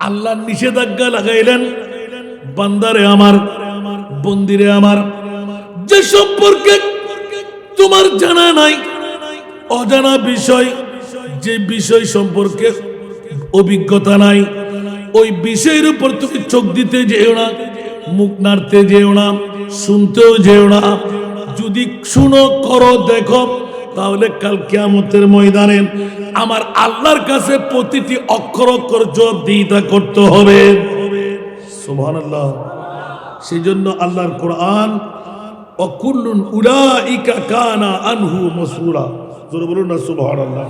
আল্লাহ নিষেধাজ্ঞা লাগাইলেন, বান্দারে আমার, বন্দিরে আমার, যে সম্পর্কে তোমার জানা নাই, অজানা বিষয়, যে বিষয় সম্পর্কে অভিজ্ঞতা নাই, ওই বিষয়ের উপর তুমি চোখ দিতে যেও না, মুখ নাড়তে যেও না, শুনতেও যেও না। যদি শুনো, করো, দেখো, তাহলে কাল কিয়ামতের ময়দানে আমার আল্লাহর কাছে প্রতিটি অক্ষর অক্ষর জবাবদিহিতা করতে হবে। সুবহানাল্লাহ। সেই জন্য আল্লাহর কোরআন, অকুল্লুন উলাইকা কানা আনহু মাসউলা, জোরে বলুন না সুবহানাল্লাহ।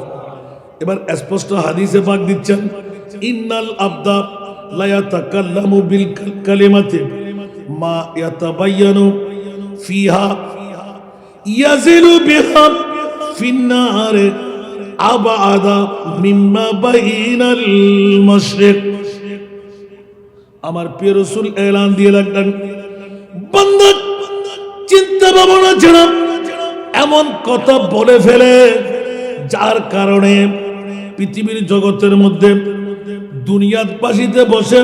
এবার স্পষ্ট হাদিসে পাক দিচ্ছেন, ইন্নাল আবদা লা ইয়াতাকাল্লামু বিল কালিমাতি মা ইয়াতাবায়ানু ফিহা ইয়াজিলু বিহা ফিন্নার আবাদা মিম্মা বাইনাল মাশরিক। আমার প্রিয় রাসূল এলান দিয়ে লাগলেন, বান্দা চিন্তা ভাবনা ছাড়া এমন কথা বলে ফেলে যার কারণে পৃথিবীর জগতের মধ্যে দুনিয়ার পাশিতে বসে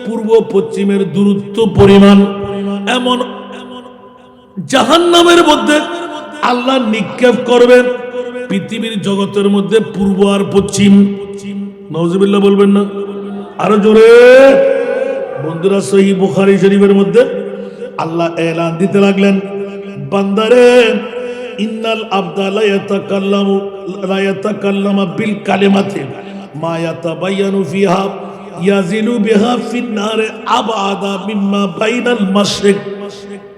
পূর্ব পশ্চিমের দূরত্ব পরিমাণ এমন জাহান্নামের মধ্যে আল্লাহ নিক্ষেপ করবেন। পৃথিবীর জগতের মধ্যে পূর্ব আর পশ্চিম, নাউজুবিল্লাহ বলবেন না আরো জোরে বন্ধুরা। সহিহ বুখারী শরীফের মধ্যে আল্লাহ এলান দিতে লাগলেন, বান্দারে ইন্নাল আবদা লা ইয়াতাকাল্লামু বিল কালিমাতি মা ইয়াতাবায়ানু ফিহা ইয়াজিলু বিহা ফিন্নার আবাদা মিম্মা বাইনাল মাশরিক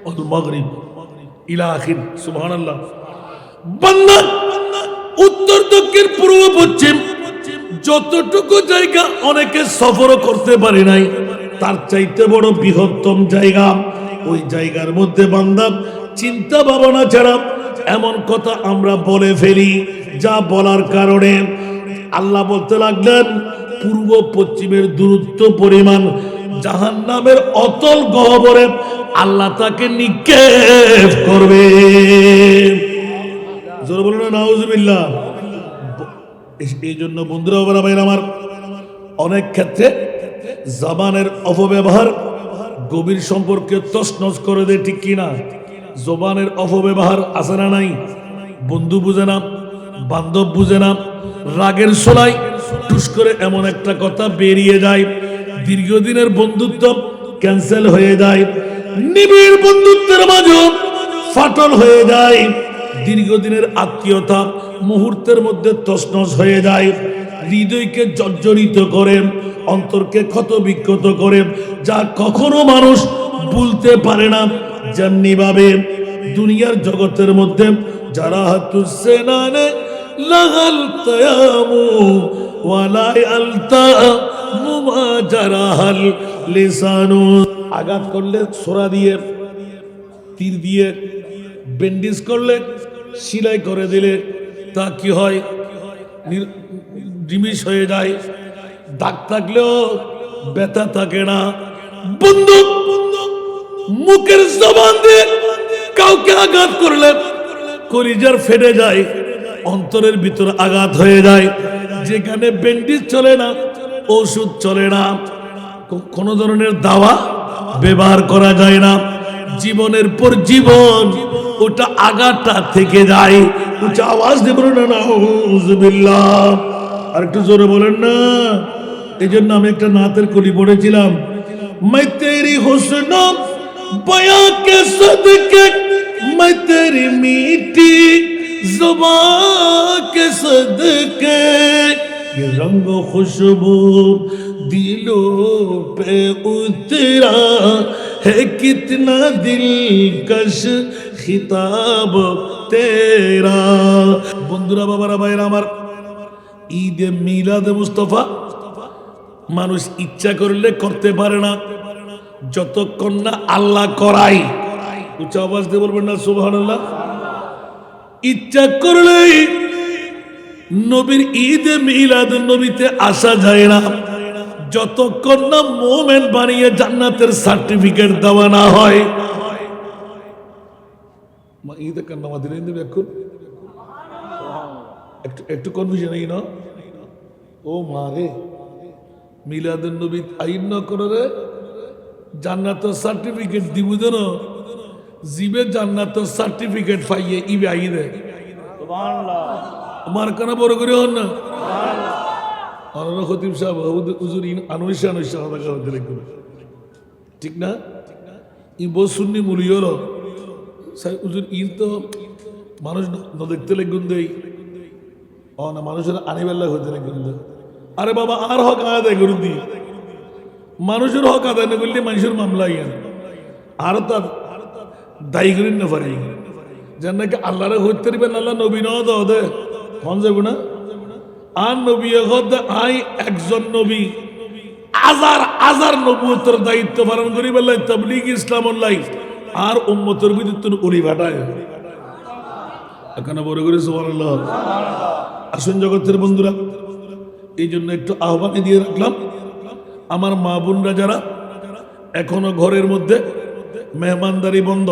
ওয়াল মাগরিব ইলা আখির। সুবহানাল্লাহ। বান্দা উত্তর দক্ষিণ পূর্ব পশ্চিম যতটুকু জায়গা অনেকে সফর করতে পারে নাই, তার চাইতে বড় বৃহত্তম জায়গা, ওই জায়গার মধ্যে বান্দা চিন্তা ভাবনা ছাড়া এমন কথা আমরা বলে ফেলি, যা বলার কারণে আল্লাহ বলতে লাগলেন পূর্ব পশ্চিমের দূরত্ব পরিমাণ জাহান্নামের অতল গহ্বরে আল্লাহ তাকে নিক্ষেপ করবে। জোরে বলুন না নাউজুবিল্লাহ। এই জন্য বন্ধুরা ভাইরা আমার, অনেক ক্ষেত্রে জবানের অপব্যবহার গভীর সম্পর্কে তছনছ করে দেয়, ঠিক কিনা? জবানের অপব্যবহার আছে না নাই? বন্ধু বুঝে না, বান্ধব বুঝে না, রাগের সোলাই টুস করে এমন একটা কথা বেরিয়ে যায়, দীর্ঘদিনের বন্ধুত্ব ক্যান্সেল হয়ে যায়, নিবিড় বন্ধুত্বের মাঝে ফাটল হয়ে যায়, দীর্ঘদিনের আত্মীয়তা মুহূর্তের মধ্যে তছনছ হয়ে যায়, হৃদয়কে জর্জরিত করে, অন্তরকে ক্ষত বিক্ষত করে, যা কখনো মানুষ ভুলতে পারে না। যেমনি ভাবে দুনিয়ার জগতের মধ্যে যারা হাতুসেনানে লাগাল তায়ামু ওয়ালা আলতা মুমা জারাহাল লিসানু, আঘাত করলে ছোরা দিয়ে, তীর দিয়ে, ব্যান্ডেজ করলে, সেলাই করে দিলে তা কি হয়? ডিমিশ হয়ে যায়। দাগ থাকলেও ব্যথা থাকে না। বন্ধু মুখের জবান দিয়ে কাউকে আঘাত করলে কলিজার ফেটে যায়, অন্তরের ভিতর আঘাত হয়ে যায়। যেখানে ব্যান্ডেজ চলে না, ওষুধ চলে না, কোনো ধরনের দাওয়া ব্যবহার করা যায় না, জীবনের পর জীবন ওটা আঘাতটা থেকে যায়। উচ্চ আওয়াজ দিয়ে বলেন না নাউজুবিল্লাহ, আর একটু জোরে বলেন না। এই জন্য আমি একটা নাতের কলি পড়েছিলাম, मैं तेरी हुस्न बयां के सदके, मैं तेरी मीठी जुबान के सदके, ये रंग खुशबू दिलों पे उतरा है, कितना दिलकश खिताब तेरा। বন্ধুরা, বাবারা, ভাইরা আমার, ঈদে মিলাদে মুস্তাফা মানুষ ইচ্ছা করলে করতে পারে না, যতক্ষণ না আল্লাহ করাই। উচ্চ আওয়াজ দিয়ে বলবেন না সুবহানাল্লাহ। ইচ্ছা করলেই নবীর ঈদে মিলাদ নবীতে আসা যায় না, যতক্ষণ না মোমেন বানিয়ে জান্নাতের সার্টিফিকেট দেওয়া না হয়। ঈদে কান্না দিলেন দেবে এখন একটু কনফিউশন এই না, ও মা রে, মিলাদুন নবী আইন ন করে জান্নাতের সার্টিফিকেট দিব যেন জিবে জান্নাতের সার্টিফিকেট পাইয়ে ইবে আই দে আমার কানা বড় করে হন না অনর খতিব সাহেব হুজুর আনুইশা কথা হতে রেখে ঠিক না ই বহু সুন্নি মুলি হলো হুজুর ইন তো মানুষ দেখতে লেগুন দেই ও না মানুষের আনিবেল্লা হতে লেগুন দেয় আরে বাবা আর হক আদায় করুন দি মানুষের হক আদায় না করলে মানুষের মামলা ইয়ান আর তার দায়ী করেন না পারি যেন নাকি আল্লাহরে হইতে পারবেন আল্লাহ নবী ন দে কন যাব না আর নবী আই একজন নবী হাজার হাজার নবুয়তের দায়িত্ব পালন করি বললে তাবলীগ ইসলাম অনলাইন আর উম্মতের বিদ্যুৎ উড়ি ভাটায় এখানে বড় করে সুবহানাল্লাহ। আসুন জগতের বন্ধুরা, এই জন্য একটু আহ্বানে দিয়ে রাখলাম আমার মা বোনরা যারা এখনো ঘরের মধ্যে মেহমানদারি বন্ধ,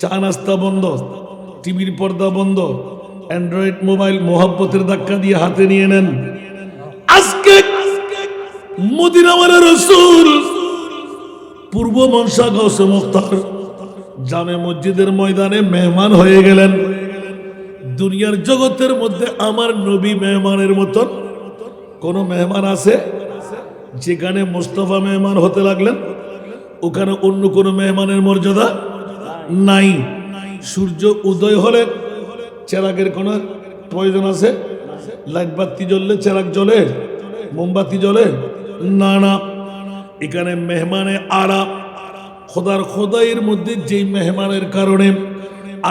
চা নাস্তা বন্ধ, টিভির পর্দা বন্ধ, অ্যান্ড্রয়েড মোবাইল মোহাব্বতের ধাক্কা দিয়ে হাতে নিয়ে নেন। আজকে মদিনা ওয়ালা রাসূল পূর্ব মনসা গাউসে মুখতার জামে মসজিদের ময়দানে মেহমান হয়ে গেলেন। দুনিয়ার জগতের মধ্যে আমার নবী মেহমানের মতন কোন মেহমান আছে? যেখানে মুস্তাফা মেহমান হতে লাগলেন ওখানে অন্য কোন মেহমানের মর্যাদা নাই। সূর্য উদয় হলে চেরাগের কোন প্রয়োজন আছে? লাইট বাতি জ্বললে চেরাগ জ্বলে, মোমবাতি জ্বলে না, না। এখানে মেহমানে আরা খোদার খোদাইয়ের মধ্যে যেই মেহমানের কারণে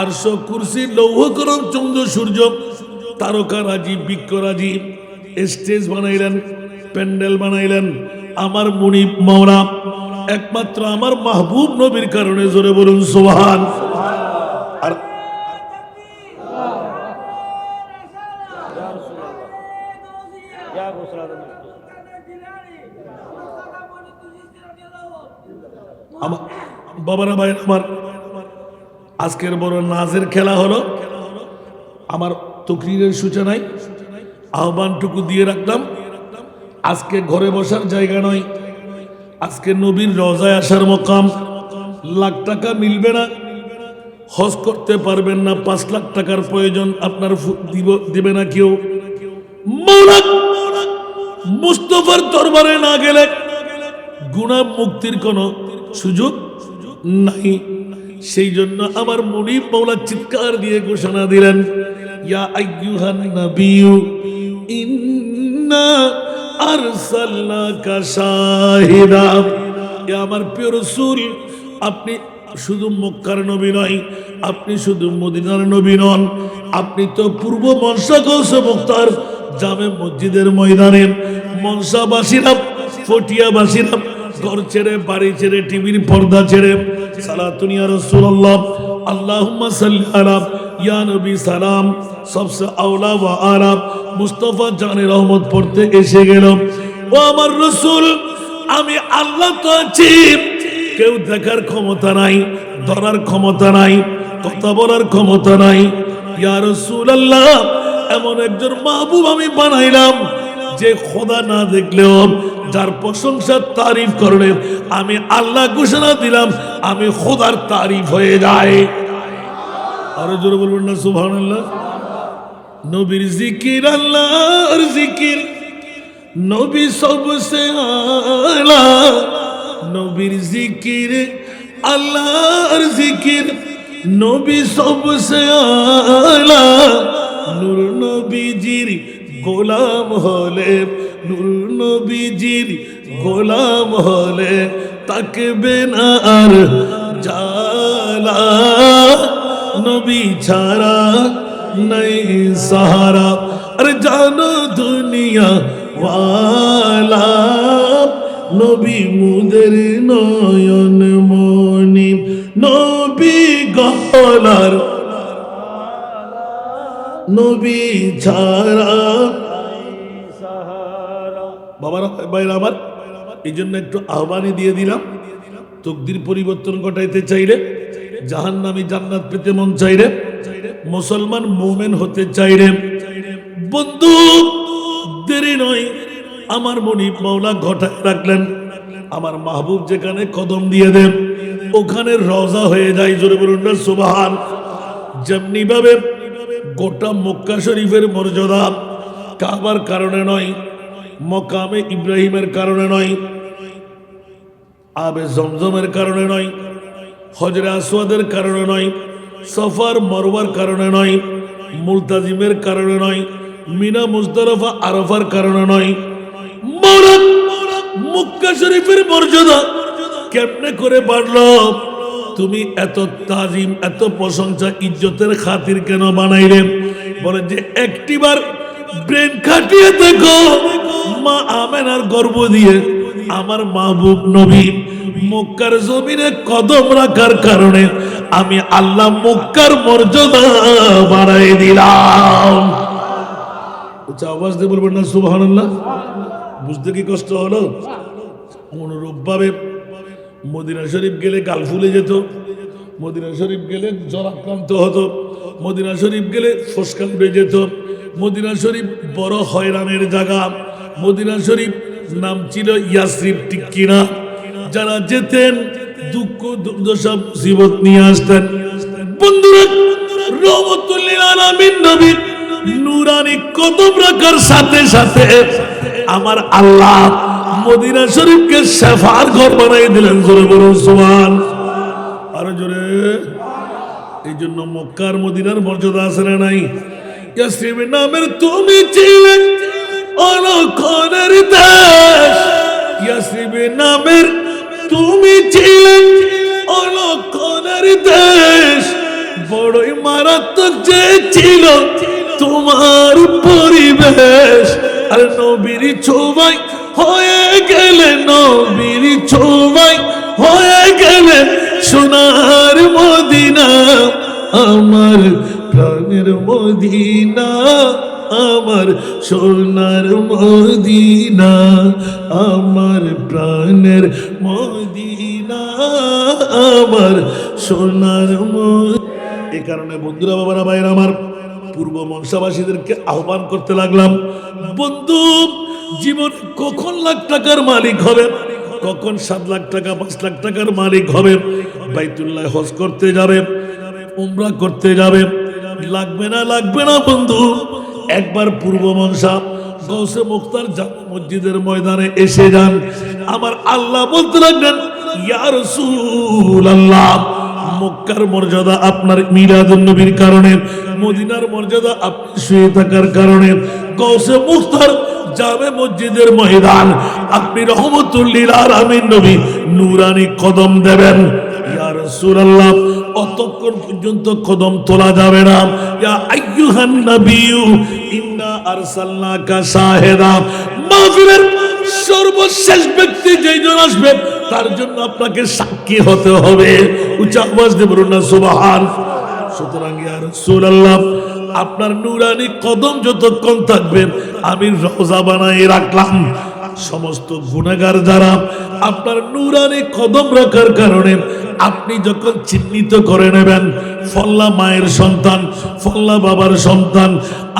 আরশ কুরসি লৌহ করম চন্দ্র সূর্য তারকারাজি বৃক্ষরাজি স্টেজ বানাইলেন, প্যান্ডেল বানাইলেন আমার মুনিব মাওলা একমাত্র আমার মাহবুব নবীর কারণে। জোরে বলুন সুবহান। আর বাবারা ভাই আমার আজকের বড় নাজের খেলা হলো। আমার তকরীরের সূচনায় আহ্বানটুকু দিয়ে রাখলাম, আজকে ঘরে বসার জায়গা নয়, আজকে নবীর রওজায় আসার মকাম। লাখ টাকা মিলবে না, হজ করতে পারবেন না, 5 লাখ টাকার প্রয়োজন আপনার দিবে না কেউ। মওলা মুস্তাফার দরবারে না গেলে গুনাহ মুক্তির কোনো সুযোগ নাই। সেই জন্য আমার মুনিব মাওলা চিৎকার দিয়ে ঘোষণা দিলেন, ইয়া আইয়ুহান নাবিয়্যু ইন্না আরসালনাকা শাহিদা। ইয়া আমার প্রিয় রাসূল, আপনি শুধু মক্কার নবী নয়, আপনি শুধু মদিনার নবী নন, আপনি তো পূর্ব মনসা গাউসে মুখতার জামে মসজিদের ময়দানে মনসাবাসীরা ফটিয়াবাসীরা ঘর ছেড়ে বাড়ি ছেড়ে টিভির পর্দা ছেড়ে সালাতুন ইয়া রাসূলুল্লাহ আল্লাহুম্মা সাল্লি আলা ইয়া নবী সালাম সবসে আওলা ওয়া আলা মুস্তাফা জানে রহমত পড়তে এসে গেল। ও আমার রাসূল, আমি আল্লাহ তো আছি, কেউ দেখার ক্ষমতা নাই, ধরার ক্ষমতা নাই, কথা বলার ক্ষমতা নাই। ইয়া রাসূলুল্লাহ, এমন একজন মাহবুব আমি বানাইলাম যে খোদা না দেখলেও যার প্রশংসা তারিফ করলে আমি আল্লাহ ঘোষণা দিলাম আমি খোদার তারিফ হয়ে যায়। আরো জোরে বলবেন না সুবহানাল্লাহ। নবীর জিকির আল্লাহর জিকির, নবী সবসে আলা। নবীর জিকির আল্লাহর জিকির, নবী সবসে আলা। নূর নবীজির গোলাম হলে, নূর নবীজির গোলাম হলে তাকবে না আর জালা। নবী ছাড়া নাই সাহারা, আরে জানো দুনিয়া ওয়ালা। নবী মুদের নয়ন মনি, নবী গলার নবী ছাড়া বাবারা ভাইরা আমার। এই জন্য একটু আহ্বানই দিয়ে দিলাম, তকদির পরিবর্তন ঘটাইতে চাইলে, জাহান্নামী জান্নাত পেতে মন চাইলে, মুসলমান মুমিন হতে চাইলে বন্ধু দেরি নয়, আমার মনিব মাওলা ঘটায় রাখলেন। আমার মাহবুব যেখানে কদম দিয়ে দেন ওখানে রওজা হয়ে যায়। জোরে বলুন না সুবহান। যেমনি ভাবে গোটা মক্কা শরীফের মর্যাদা কাবার কারণে নয়, মকামে ইব্রাহিমের কারণে নয়, আবে জমজমের কারণে নয়, হজরে আসওয়াদের কারণে নয়, সফার মরওয়ার কারণে নয়, মুলতাজিমের কারণে নয়, মিনা মুজদালিফা আরাফার কারণে নয়, মক্কা শরীফের মর্যাদা কেমনে করে বাড়লো? তুমি এত তাজিম, এত প্রশংসা, ইজ্জতের খাতির কেন বানাইলে? বলে যে একটিবার ব্রেন খাটিয়ে দেখো, মা আমেনার গর্ভ দিয়ে আমার মাহবুব নবী মক্কার জমিনে কদম রাখার কারণে আমি আল্লাহ মক্কার মর্যাদা বাড়াই দিলাম। আওয়াজ দিয়ে বলবেন না সুবহানাল্লাহ। বুঝতে কি কষ্ট হলো? অনুরূপ ভাবে মদিনা শরীফ গেলে গাল ফুলে যেত, মদিনা শরীফ গেলে জ্বর আক্রান্ত হতো, মদিনা শরীফ গেলে ফসকা উড়ে যেত, মদিনা শরীফ বড় হয়রানের জায়গা। মদিনা শরীফ নাম ছিল ইয়াসরিব, ঠিক কিনা? যারা যেতেন দুঃখ দুর্দশা মুসিবত নিয়ে আসতেন। বন্ধুরা, রহমতুল লিল আলামিন নবী নূরানি কদম রাখার সাথে সাথে আমার আল্লাহ মদিনা শরীফকে শেফার ঘর বানাই দিলেন। জোরে বলুন সুবহান। আর জোরে। এই জন্য মক্কার মদিনার মর্যাদা আছে না নাই? ইয়াসরিব নামের তুমি ছিলে অলক্ষণের দেশ, ইয়াসরিব নামের তুমি ছিলে অলক্ষণের দেশ, বড়ই মারাত্মক যে ছিল তোমার পরিবেশ। আর নবীর ছোঁয়ায় হয়ে গেলে, নবীর ছোঁয়ায় হয়ে গেলে সোনার মদিনা, আমার প্রাণের মদিনা, আমার সোনার মদিনা, আমার প্রাণের মদিনা, আমার সোনার মদিনা। এই কারণে বন্ধুরা, বাবারা, ভাইরা আমার, পূর্ব মনসাবাসীদেরকে আহ্বান করতে লাগলাম, বন্ধু, জীবন কখন লাখ টাকার মালিক হবে, কখন 7 লাখ টাকা 5 লাখ টাকার মালিক হবে, বাইতুল্লাহ হজ করতে যাবে, উমরা করতে যাবে, লাগবে না, লাগবে না বন্ধু। একবার পূর্ব মনসা গৌসে মুখতার জামে মসজিদের ময়দানে এসে যান। আমার আল্লাহ বলতে লাগলেন, ইয়া রাসূলুল্লাহ, মক্কার মর্যাদা আপনার মিলাদুন নবীর কারণে, মদিনার মর্যাদা আপনি শুয়ে থাকার কারণে, গৌসে মুখতার জামে মসজিদের ময়দান আপনি রহমতুল লিল আলামিন নবী নূরানি কদম দেবেন। ইয়া রাসূলুল্লাহ, অতক্ষণ পর্যন্ত কদম তোলা যাবে না। ইয়া আইয়ুহান নাবিয়্যু ইন্না আরসালনাকা শাহিদা, মাহফিলের সর্বশেষ ব্যক্তি যেইজন আসবে তার জন্য আপনাকে সাক্ষী হতে হবে। উচ্চ আওয়াজ দিয়ে বলুন না সুবহান। সুতরাং ইয়া রাসূলুল্লাহ, আপনার নূরানি কদম যতক্ষণ থাকবে আমি রওজা বানাই রাখলাম। সমস্ত গুনাহগার যারা আপনার নূরানি কদম রাখার কারণে আপনি যখন চিহ্নিত করে নেবেন, ফল্লা মায়ের সন্তান, ফল্লা বাবার সন্তান,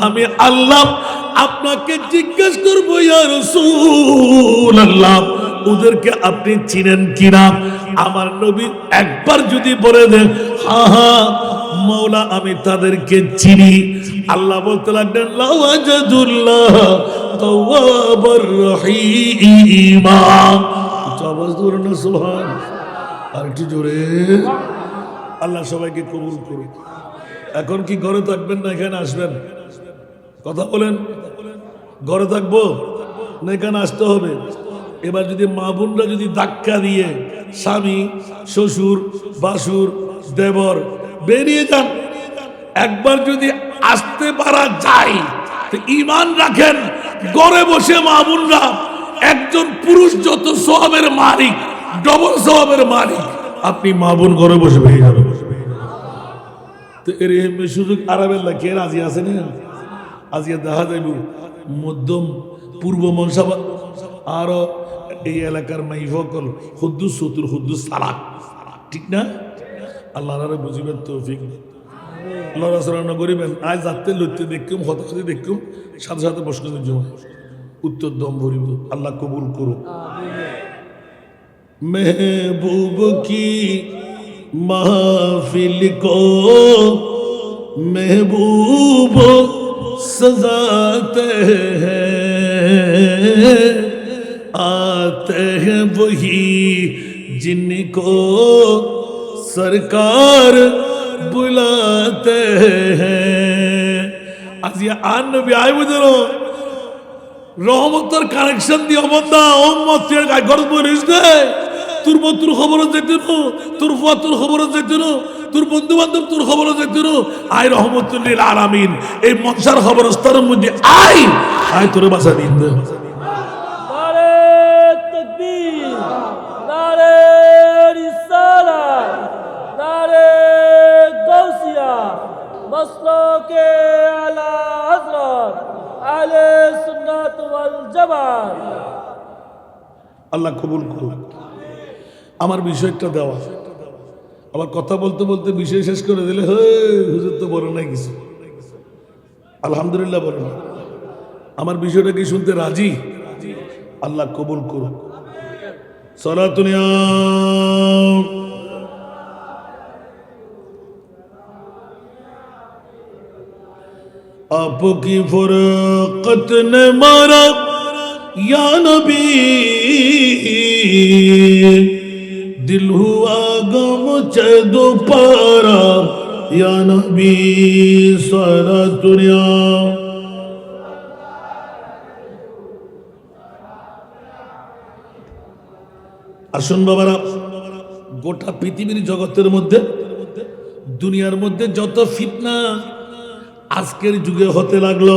আমি আল্লাহ আপনাকে জিজ্ঞেস করবো, ইয়া রাসূলুল্লাহ, ওদেরকে আপনি চিনেন কিনা? আমার নবী একবার যদি বলে দেন, হ্যাঁ হ্যাঁ মৌলা আমি তাদেরকে চিনি, আল্লাহ বলতে লাগলেন, লাওয়াজাদুল্লাহ তাওয়াবার রহিমা। আওয়াজ ধরুন না সুবহান। আর একটু জোরে। আল্লাহ সবাইকে কবুল করুন। এখন কি ঘরে থাকবেন না এখানে আসবেন? কথা বলেন। ঘরে থাকবো না এখানে আসতে হবে? এবার যদি মা বোনরা যদি ধাক্কা দিয়ে স্বামী, শ্বশুর, বাসুর, দেবর বেরিয়ে যান, একবার যদি আসতে পারা যায় তো ঈমান রাখেন, ঘরে বসে মা বোনরা একজন পুরুষ যত সওয়াবের মালিক, ডবল সওয়াবের মালিক আপনি মা বোন ঘরে বসে পেয়ে যাবেন। তো এর সুযোগ আরামের লাগে রাজি আছে না? আজকে দেখা যাইব মধ্যম পূর্ব মনসা আরো এই এলাকার মাইফকল হুদ্দুস চতুর হুদ্দুস সালাক, ঠিক না? আল্লাহ বুঝিবেন তৌফিক, লড়াচড়া করিবেন। আজ যাতে লইতে দেখুম, হতাশি দেখুম, সাথে সাথে প্রশ্ন জমা উত্তর দম ভরিব। আল্লাহ কবুল করুক। महबूब की महफिल को महबूब सजाते हैं, आते हैं वही जिनको सरकार बुलाते हैं। आज ये आन नबी आए बुजुर्ग রহমতের কানেকশন দিয়ে বন্ধা উম্মতের গায় গর্ব করিস দে। তোর তোর খবরও যেতে নো, তোর ফুয়া তোর খবরও যেতে নো, তোর বন্ধু বান্ধব তোর খবরও যেতে নো। আয় রহমতুল লিল আলামিন এই মনসার খবরস্থানের মধ্যে আয় আয় তোর বাসা দিন দে। নারে তাকবীর, নারে রিসালাত, নারে গাউসিয়া, মাসলাকে আলা হযরত আহলে সুন্নাত ওয়াল জামাত। আল্লাহ কবুল করুন। আমার বিষয়টা দেওয়া, আবার কথা বলতে বলতে বিষয় শেষ করে দিলে হে হুজুর তো বলে নাই কিছু। আলহামদুলিল্লাহ বলে না। আমার বিষয়টা কি শুনতে রাজি? আল্লাহ কবুল করুন। সালাতুনিয়া आपकी फुरकत ने मारा या नबी, दिल हुआ गम चे दोपारा या नबी सारा दुनिया। আসুন বাবারা, গোটা পৃথিবীর জগতের মধ্যে দুনিয়ার মধ্যে যত ফিতনা আজকের যুগে হতে লাগলো,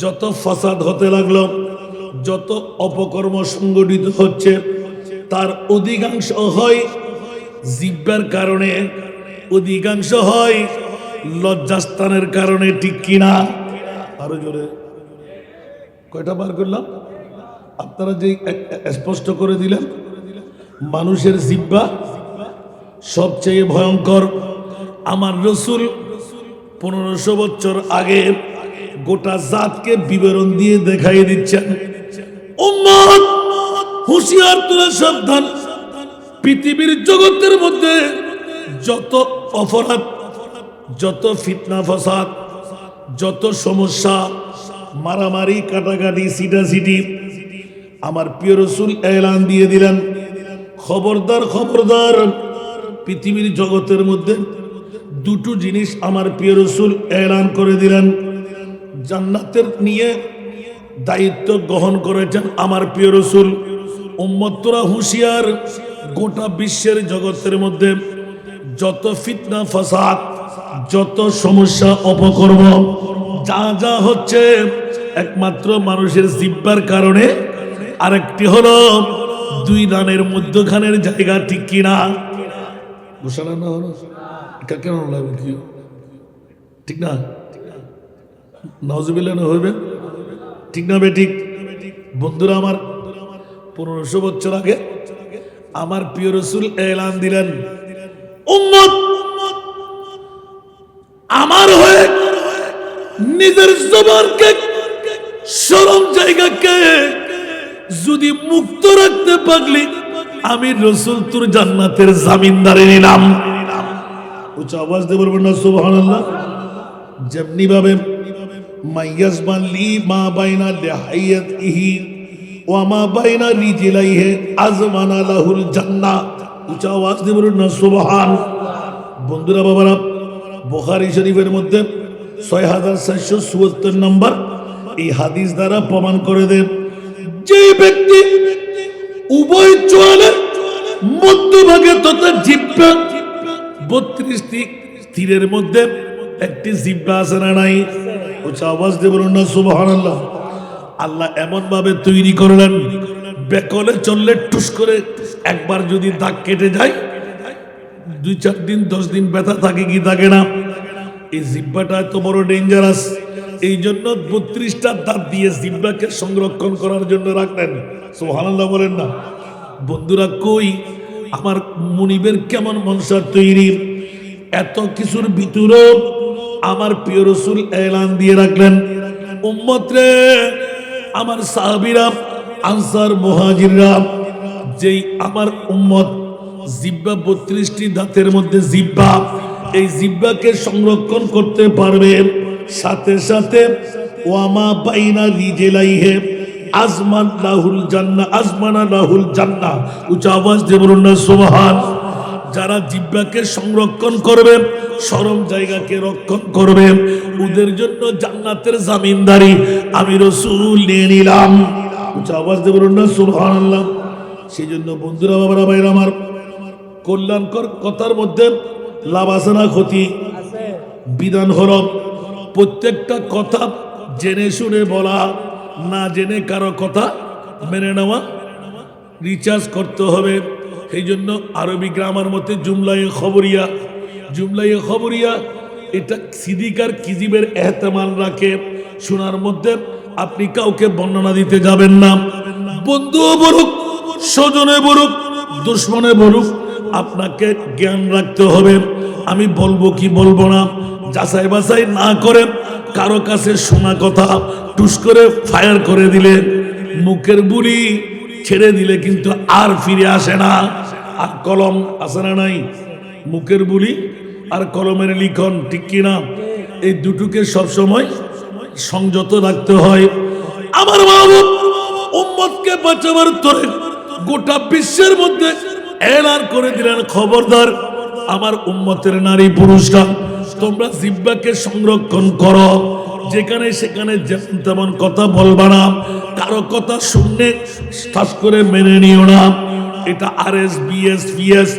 যত ফাসাদ হতে লাগলো, যত অপকর্ম সংগঠিত হচ্ছে, তার অধিকাংশ হয় জিহ্বার কারণে, অধিকাংশ হয় লজ্জাস্থানের কারণে। ঠিক কিনা? আরো জোরে কয়টা বার করলাম? আপনারা যে স্পষ্ট করে দিলেন মানুষের জিহ্বা সবচেয়ে ভয়ঙ্কর। আমার রসুল 1500 বছর আগে গোটা জাতকে বিবরণ দিয়ে দেখাই দিচ্ছেন, উম্মত হুঁশিয়ার তোরা সাবধান। পৃথিবীর জগতের মধ্যে যত অপরাধ, যত ফিতনা ফাসাদ, যত সমস্যা, মারামারি কাটাকাটি সিটাসিটি, আমার প্রিয় রসুল এলান দিয়ে দিলেন, খবরদার খবরদার। পৃথিবীর জগতের মধ্যে দুটো জিনিস আমার প্রিয় রসুল এলান করে দিলেন। জান্নাতের নিয়ে দায়িত্ব গ্রহণ করেছেন আমার প্রিয় রসুল। উম্মত তোরা হুঁশিয়ার, গোটা বিশ্বের জগতের মধ্যে যত ফিতনা ফাসাদ, যত সমস্যা অপকর্ম যা যা হচ্ছে একমাত্র মানুষের জিহ্বার কারণে। আরেকটি হলো দুই রানের মধ্যখানের জায়গা। ঠিক কিনা? ঘোষণা না হলো কেন লাগবে কি? ঠিক না? নওয়াজুবিল্লাহ না হইবে? ঠিক না বেঠিক? বন্ধুরা আমার, 1500 বছর আগে আমার প্রিয় রসুল এলান দিলেন, উম্মত আমার হয়ে নিজের জবানকে, শরম জায়গাকে যদি মুক্ত রাখতে পারলি আমি রসুল তোর জান্নাতের জামিনদারি নিলাম। উচ্চ আওয়াজ দিয়ে বলবেন না সুবহানাল্লাহ। যেমনি ভাবে মাইয়াজবান লি মা বাইনা লিহাইয়াতিহি ওয়া মা বাইনা রিজলাইহি আজমানা লাহুল জান্নাহ। উচ্চ আওয়াজ দিয়ে বলবেন না সুবহান। বন্ধুরা বাবারা, বুখারী শরীফের মধ্যে 6474 নম্বর এই হাদিস দ্বারা প্রমাণ করে দেন, যে ব্যক্তি উভয় চোয়ালের মধ্যভাগে তথা জিহ্বা 32টি তীরের মধ্যে একটি জিহ্বা আছে না নাই? উচ্চ আওয়াজ দিয়ে বলুন না সুবহানাল্লাহ। আল্লাহ এমন ভাবে তৈরি করলেন, বেকলে চললে টুস করে একবার যদি দাগ কেটে যায় 2-4 দিন 10 দিন ব্যথা থাকে কি থাকে না? এই জিহ্বাটা এত বড় ডেঞ্জারাস, এই জন্য 32টা দাঁত দিয়ে জিহ্বাকে সংরক্ষণ করার জন্য রাখলেন। সুবহানাল্লাহ বলেন না? বন্ধুরা, কই আমার মুনিবের কেমন মনসার তৈরি, এত কিছুর ভিতরেও আমার প্রিয় রসুল এলান দিয়ে রাখলেন, উম্মত রে আমার সাহাবীরা, আনসার, মুহাজিররা, যেই আমার উম্মত জিহ্বা 32টি দাঁতের মধ্যে জিহ্বা, এই জিহ্বাকে সংরক্ষণ করতে পারবে, সাথে সাথে ওয়ামা বাইনা রিজলাইহি আজমান লাহুল জান্নাহ, আজমানা লাহুল জান্নাহ। উচ্চ আওয়াজ দিয়ে বলুন না সুবহান। যারা জিহ্বাকে সংরক্ষণ করবে, শরম জায়গাকে রক্ষণ করবে, ওদের জন্য জান্নাতের জামিনদারি আমি রাসূল নিয়ে নিলাম। উচ্চ আওয়াজ দিয়ে বলুন না সুবহানাল্লাহ। সেই জন্য বন্ধুরা, বাবারা, ভাইরা আমার, কল্যাণকর কথার মধ্যে লাভ আছে না ক্ষতি? আছে। বিধান হলো প্রত্যেকটা কথা জেনে শুনে বলা, না জেনে কারো কথা মেনে নেওয়া, রিচার্জ করতে হবে। এই জন্য আরবি গ্রামার মধ্যে জুমলায়ে খবরিয়া, জুমলায়ে খবরিয়া এটা সিদিকার কিজিবের এহতেমাল রাখে। শোনার মধ্যে আপনি কাউকে বর্ণনা দিতে যাবেন না, বন্ধুও বলুক, স্বজনে বলুক, দুশ্মনে বলুক, আপনাকে জ্ঞান রাখতে হবে আমি বলবো কি বলবো না, যাচাই বাছাই না করে কারো কাছে শোনা কথা টুস করে ফায়ার করে দিলে, মুখের বুলি ছেড়ে দিলে কিন্তু আর ফিরে আসে না। আর কলম আছে না নাই? মুখের বুলি আর কলমের লিখন, ঠিক কিনা? এই দুটোকে সবসময় সংযত রাখতে হয়। আমার মাহবুব উম্মতকে বাঁচাবার তরে গোটা বিশ্বের মধ্যে এলান করে দিলেন, খবরদার আমার উম্মতের নারী পুরুষরা, তোমরা জিহ্বাকে সংরক্ষণ করো, যেখানে সেখানে যেমন তেমন কথা বলবা না, কারো কথা শুনলে ঠাস করে মেনে নিও না। এটা RS BS PS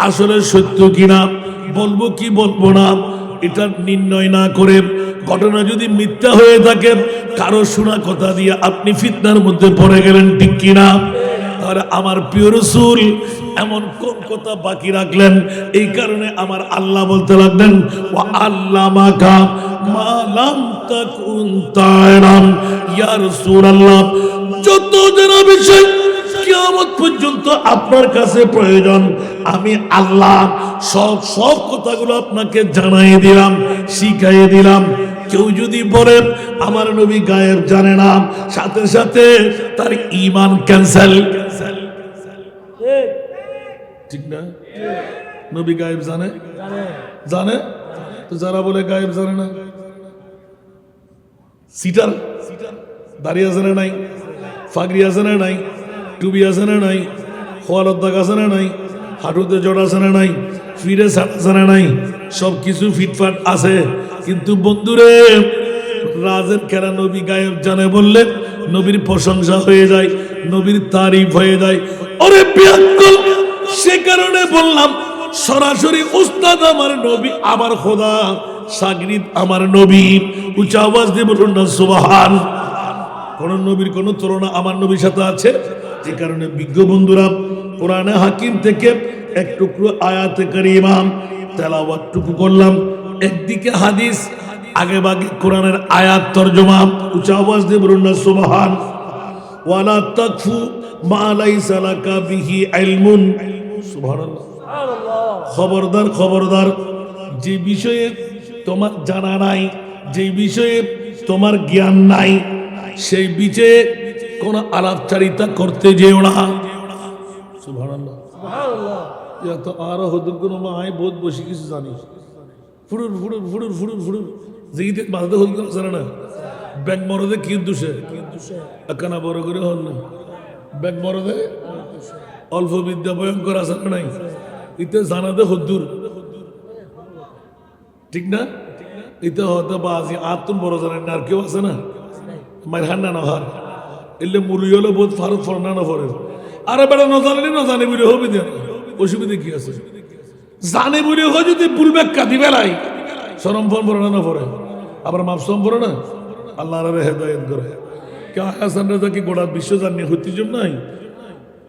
আসলে সত্য কিনা, বলবো কি বলবো না, এটা নির্ণয় না করে, ঘটনা যদি মিথ্যা হয়ে থাকে, কারো শোনা কথা দিয়ে আপনি ফিতনার মধ্যে পড়ে গেলেন, ঠিক কিনা? আর আমার প্রিয় রাসূল এমন কোন কথা বাকি রাখলেন? এই কারণে আমার আল্লাহ বলতে লাগলেন, ওয়া আল্লামাকা মা লাম তাকুন তা'লাম। ইয়া রাসূলুল্লাহ, যত জানা বিষয় কিয়ামত পর্যন্ত আপনার কাছে প্রয়োজন, আমি আল্লাহ সব কথাগুলো আপনাকে জানাই দিলাম, শিখাই দিলাম। কেউ যদি বলেন আমার নবী গায়েব জানে না, সাথে সাথে তার ঈমান ক্যান্সেল। ঠিক। ঠিক না? নবী গায়েব জানে? জানে। জানে তো যারা বলে গায়েব জানে না, সিটার, দাঁড়িয়ে আছে না নাই, ফাগরি আছে না নাই, টুবি আছে না নাই, খোয়ালত দাগ আছে না নাই, হাঁটুতে জট আছে না নাই, ফিরে সাট আছে না নাই, সব কিছু ফিটফাট আছে। কিন্তু বন্ধুরে, রাজের খেলা নবী গায়েব জানে বললে নবীর প্রশংসা হয়ে যায়, নবীর তারিফ হয়ে যায়। ওরে বিয়াক্কল, সে কারণে বললাম সরাসরি উস্তাদ আমার নবী, আমার খোদা, শাগরিদ আমার নবী। উচ্চ আওয়াজ দিয়ে বলুন না সুবহান। কোন নবীর কোন তুলনা আমার নবীর সাথে আছে? যে কারণে বিজ্ঞ বন্ধুরা, কোরআনে হাকিম থেকে এক টুকরো আয়াতে কারিমা তেলাওয়াতটুকু করলাম, একদিকে হাদিস, আগে বাগে কোরআনের আয়াত তরজমা। উচ্চ আওয়াজ দিয়ে বলুন না সুবহান। ওয়ালা তাকফু মা লাইসা লাকা বিহি ইলমুন। সুবহানাল্লাহ। সুবহানাল্লাহ। খবরদার, খবরদার, যে বিষয়ে তোমার জানা নাই, যে বিষয়ে তোমার জ্ঞান নাই, সেই বিষয়ে কোন আলাপচারিতা করতে যেও না। সুবহানাল্লাহ। সুবহানাল্লাহ। ইয়া তো আরো হদুর কোন মাই বহুত বেশি কিছু জানিস, ফুড়ুর ফুড়ুর ফুড়ুর ফুড়ুর ফুড়ুর যেইতে মাথাতে হল কোন জানে না। ব্যাগ মরদে কি দোষে একখানা বড় করে হল না, ব্যাগ মরদে অল্প বিদ্যা ভয়ঙ্কর আছে না নাই, ইতে জানাতে হদ্দুর, ঠিক না? ইতে হতে বাজি আতুন বড় জানেন না, আর কেউ আছে না মায়ের হান্না না হার এলে মুরুই হলে বহুত ফারত ফরনা না ফরে। আরে বেড়া না জানলে না জানি বলে হবে দেন, অসুবিধা কি আছে? জানে বলে হয় যদি ভুল ব্যাখ্যা দিবে নাই, সরম ফোন পড়ে না পড়ে, আবার মাপসম পড়ে না, আল্লাহ হেদায়ত করে। কে হাসান রাজা কি গোটা বিশ্ব জানি হতিজম নাই?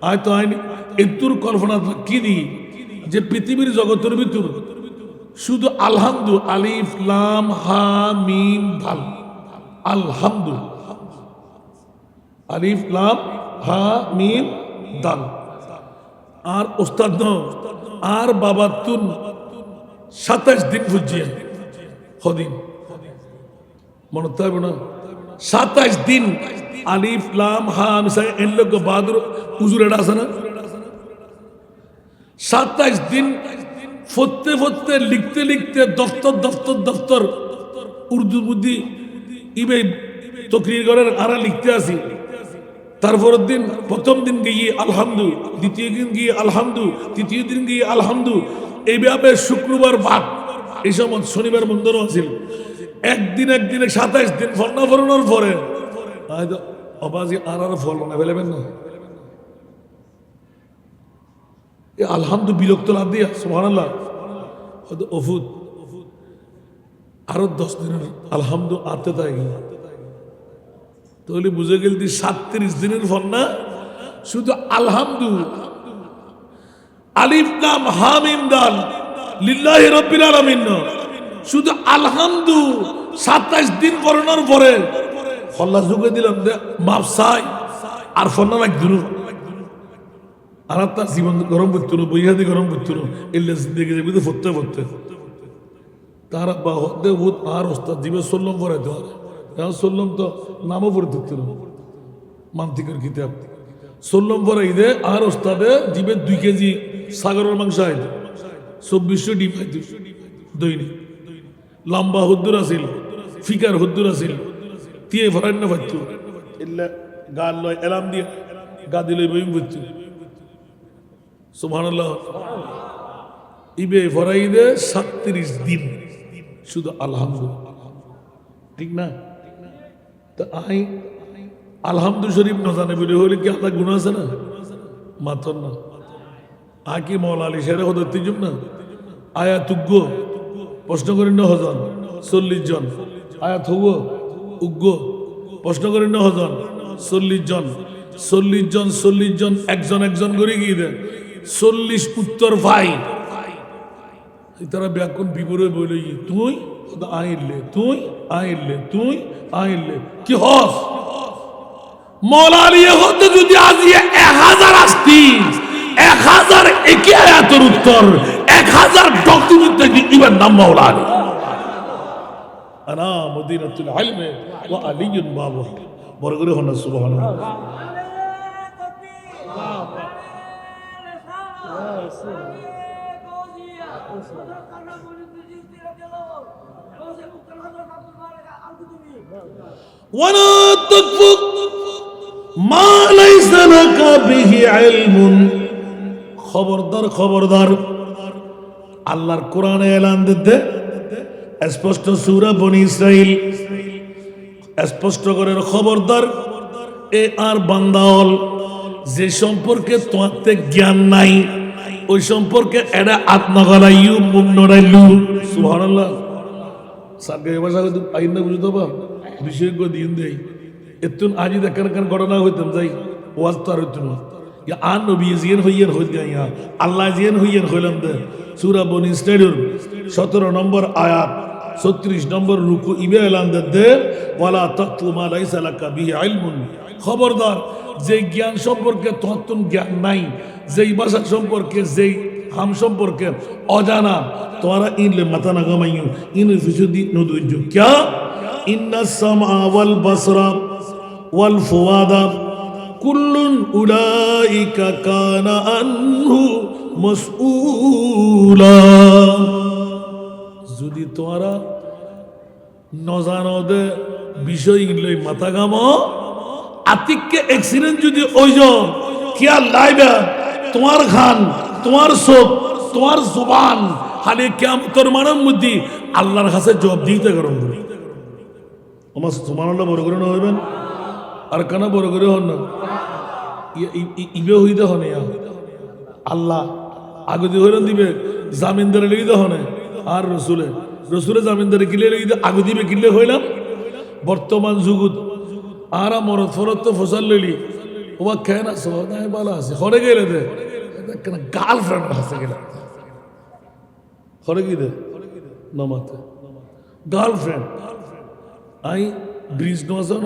আয় তো আইনি এতুর কল্পনা কি দি যে পৃথিবীর জগতের ভিতর শুধু আলহামদু, আলিফ লাম হা মিম দাল, আলহামদু, আলিফ লাম হা মিম দাল, আর ওস্তাদ ন আর বাবা তুন 27 দিন ফুজিয়ে হদিন মনে থাকবে না, 27 দিন আলিফ লাম হা মিসাই এন লোক বাহাদুর হুজুর এটা আছে না 27 দিন ফতে ফতে লিখতে লিখতে দফতর উর্দু বুদ্ধি ইবে তকরির ঘরের আরা লিখতে আসি তারপরের দিন প্রথম দিন গিয়ে আলহামদু দ্বিতীয় দিন গিয়ে আলহামদু তৃতীয় দিন গিয়ে আলহামদু এইভাবে শুক্রবার বাদ এই সময় শনিবার বন্ধন আছিল একদিনে 27 দিন ফর্ণা ফরানোর পরে হয়তো অবাজি আর ফল না ফেলেবেন না আলহামদু বিরক্ত লাভ দিয়া সুবহানাল্লাহ হয়তো ওফুদ আরো 10 দিনের আলহামদু আতে তাই গেল তাহলে বুঝে গেল 37 দিনের ফন্না শুধু আলহামদু আলিফ লাম হা মিম দাল লিল্লাহি রাব্বিল আলামিন শুধু আলহামদু 27 দিন পড়ানোর পরে ফল্লা যুগে দিলাম মাপসাই আর ফন্না লাগদিল আর তার জীবন গরম করতো না বইহাদি গরম করতো না এলে দেখে যাবি তো ফরতে তার আব্বা হতে ভূত আর ওস্তাদ জীবে সল্লম পড়াইতে পারে এখন সল্লম তো নামও পড়ে দিত না মান্তিকের কিতাব সল্লম পড়াই দে আর ওস্তাদে জীবে 2 কেজি সাগরের মাংস আইতো 2400 ডিম আইতো দৈনিক লম্বা হুদ্দুর আছিল ফিকার হুদ্দুর আছিল তিয়ে ফরান না পাইতো এলে গাল লয় এলাম দিয়ে গা দিলে বইম বুঝতো সুবহানাল্লাহ ইবে ফরাইদে 37 দিন শুধু আলহামদুলিল্লাহ ঠিক না তো আই আলহামদু শরীফ না জানে বলে হলে কি আল্লাহ গুণ আছে না মাতন না আকি মৌলা আলী শেরে হতে তিজুম না আয়া তুগ্য প্রশ্ন করেন না হজন 40 জন আয়া থুগ উগ্য প্রশ্ন করেন না হজন 40 জন একজন করে গিয়ে দেন 40 উত্তর ভাই তারা ব্যাকুণ বিবরে বলে তুই আইলে কি হস মৌলা আলী হতে যদি আজি 1000 আসতি 1000 একে আয়াতের উত্তর 1000 ডকুমেন্ট দিবার নাম মৌলা আলী আনা মদিনাতুল ইলমি ওয়া আলিয়ুন বাবু বড় করে হন সুবহানাল্লাহ ولا تقف ما ليس لك به علم খবরদার আল্লাহর কোরআনে এলান দিতে স্পষ্ট সূরা বনি ইসরাইল স্পষ্ট করে খবরদার এ আর বান্দাওয়াল যে সম্পর্কে তোমাতে জ্ঞান নাই ওই সম্পর্কে এরা আত্মগলাইয়ু মুখ নড়াইলু সুবহানাল্লাহ সাগে ভাষা আইন বুঝতে পার বিশেষজ্ঞ দিন দেই এতুন আজি দেখার ঘটনা হইতাম যাই ওয়াজ তো আর হইতো না ইয়া আন নবী জিয়ান হইয়ার হই দিয়া আল্লাহ জিয়ান হইয়ার হইলাম দে সূরা বনি ইসরাইলের 17 নম্বর আয়াত 36 নম্বর রুকু ইবে এলান দে ওয়ালা তাকতু মা লাইসা লাকা বিহি ইলমুন খবরদার যে জ্ঞান সম্পর্কে তোমার জ্ঞান নাই যেই ভাষা সম্পর্কে যেই হাম সম্পর্কে অজানা তোরা ইনলে মাথা না গামাইও ইন ফিসুদি নদুজ क्या ইন্নাস সামআ ওয়াল বাসরা ওয়াল ফুয়াদা কুল্লুন উলাইকা কানা আনহু মাসউলা যদি তোরা নজানো দে বিষয় ইনলে মাথা গামো আতিককে অ্যাক্সিডেন্ট যদি ওইজো কিয়া লাইবা তোমার খান তোমার চোখ তোমার জবান হালে কিয়ামতের মানব মধ্যে আল্লাহর কাছে জবাব দিতে গরম করে আমার সুবহানাল্লাহ বড় করে না হইবেন আর কানা বড় করে হন না ইবে হইতে হনে আল্লাহ আগে দিয়ে হইলেন দিবে জামিনদারে লেগে দে হনে আর রসুলে জামিনদারে কিলে লেগে দে আগে দিবে কিলে হইলাম বর্তমান যুগত আর মরত ফরত তো ফসল লইলি ওবা কেন আছো নাই ভালো আছে হরে গেলে দে কেন গার্লফ্রেন্ড আছে গেলে হরে কি দে নমাতে গার্লফ্রেন্ড আই ব্রিজ নজন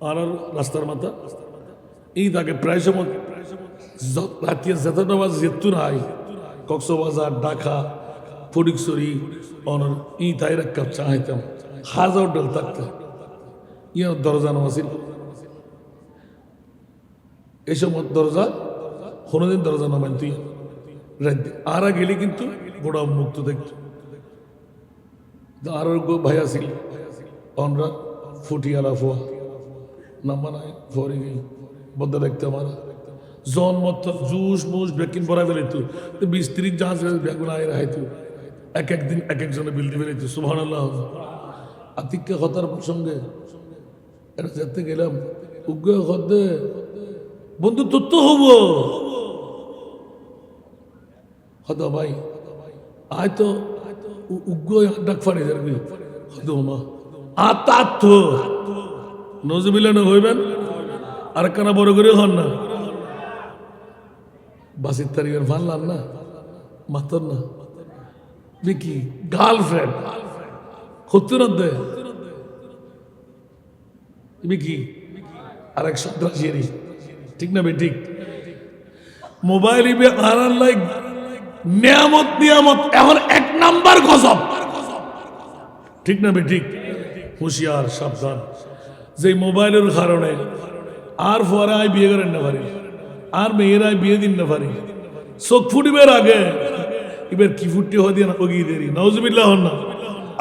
আর রাস্তার মাথা এই তাকে প্রায় সময় রাতিয়ে যেত নামাজ যেত নাই কক্সবাজার ঢাকা ফটিকছড়ি অনর ই তাই রাখা চাইতাম হাজার ডল থাকতে দরজা নামাছিল এইসব দরজা কোনোদিন দরজা নামাইন তুই আর গেলে কিন্তু গোড়া মুক্ত দেখত আর ভাই আসিল অনরা ফুটিয়ালা ফোয়া নাম্বা নাই ফরি গেই বদ্ধ দেখতে আমার জন মত জুস মুস বেকিন পরা ফেলে তুই 20-30 জাহাজ বেগুন আয় রাহাই তুই এক একদিন এক একজনে বিলতে ফেলে তুই সুবহানাল্লাহ আতিককে কথার প্রসঙ্গে এটা যেতে গেলাম উগ্র হদে বন্ধু তোর তো হবো হতো ভাই আয় তো উগ্র ডাক ফাড়ি যাবি হতো মা আত্ম নজবিল্লা না হইবেন আর কানা বড় করে হন না বাসির তারিখের ভানলাম না মাতর না বিকি গার্লফ্রেন্ড হতো না দে বিকি আর এক সন্ত্রাসী ঠিক না বে ঠিক মোবাইল ইবে আনার লাইক নিয়ামত নিয়ামত এখন 1 নাম্বার গজব ঠিক না বে ঠিক হুঁশিয়ার সাবধান যে মোবাইলের কারণে আর ফরাই বিয়ে করেন না পারি আর মেয়েরাই বিয়ে দিন না পারি চোখ ফুটিবের আগে এবার কি ফুটতে হয় দিয়ে না ওগিয়ে দেরি নাউজুবিল্লাহ হন না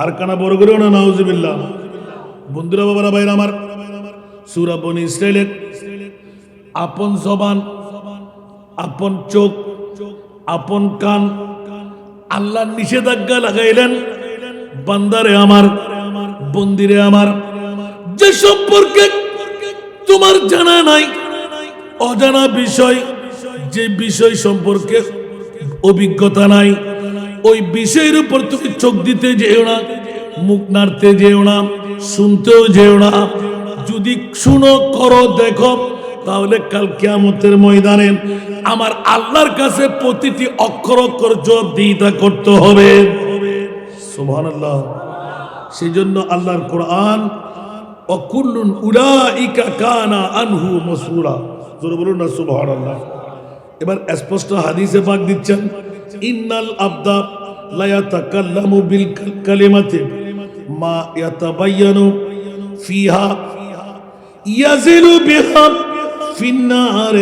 আর কানা বড় করেও না নাউজুবিল্লাহ বন্ধুরা বাবারা ভাইরা আমার সূরা বনী ইসরাইলের আপন জবান আপন চোখ আপন কান আল্লাহ নিষেধাজ্ঞা লাগাইলেন বান্দারে আমার বন্দিরে আমার যে সম্পর্কে তোমার জানা নাই অজানা বিষয় যে বিষয় সম্পর্কে অভিজ্ঞতা নাই ওই বিষয়ের উপর তুমি চোখ দিতে যেও না মুখ নাড়তে যেও না শুনতেও যেও না যদি শুনো করো দেখো তাহলে কাল কিয়ামতের ময়দানে আমার আল্লাহর কাছে প্রতিটি অক্ষর অক্ষর জবাবদিহিতা করতে হবে সুবহানাল্লাহ সেই জন্য আল্লাহর কোরআন অকুল্লুন উলাইকা কানা আনহু মাসউলা জোরে বলুন না সুবহানাল্লাহ এবার স্পষ্ট হাদিসে পাক দিচ্ছেন ইন্নাল আবদা লা ইয়াতাকাল্লামু বিল কালিমাতি মা ইয়াতাবায়ানু ফিহা ইয়াজিলু বিহা ফিন্নার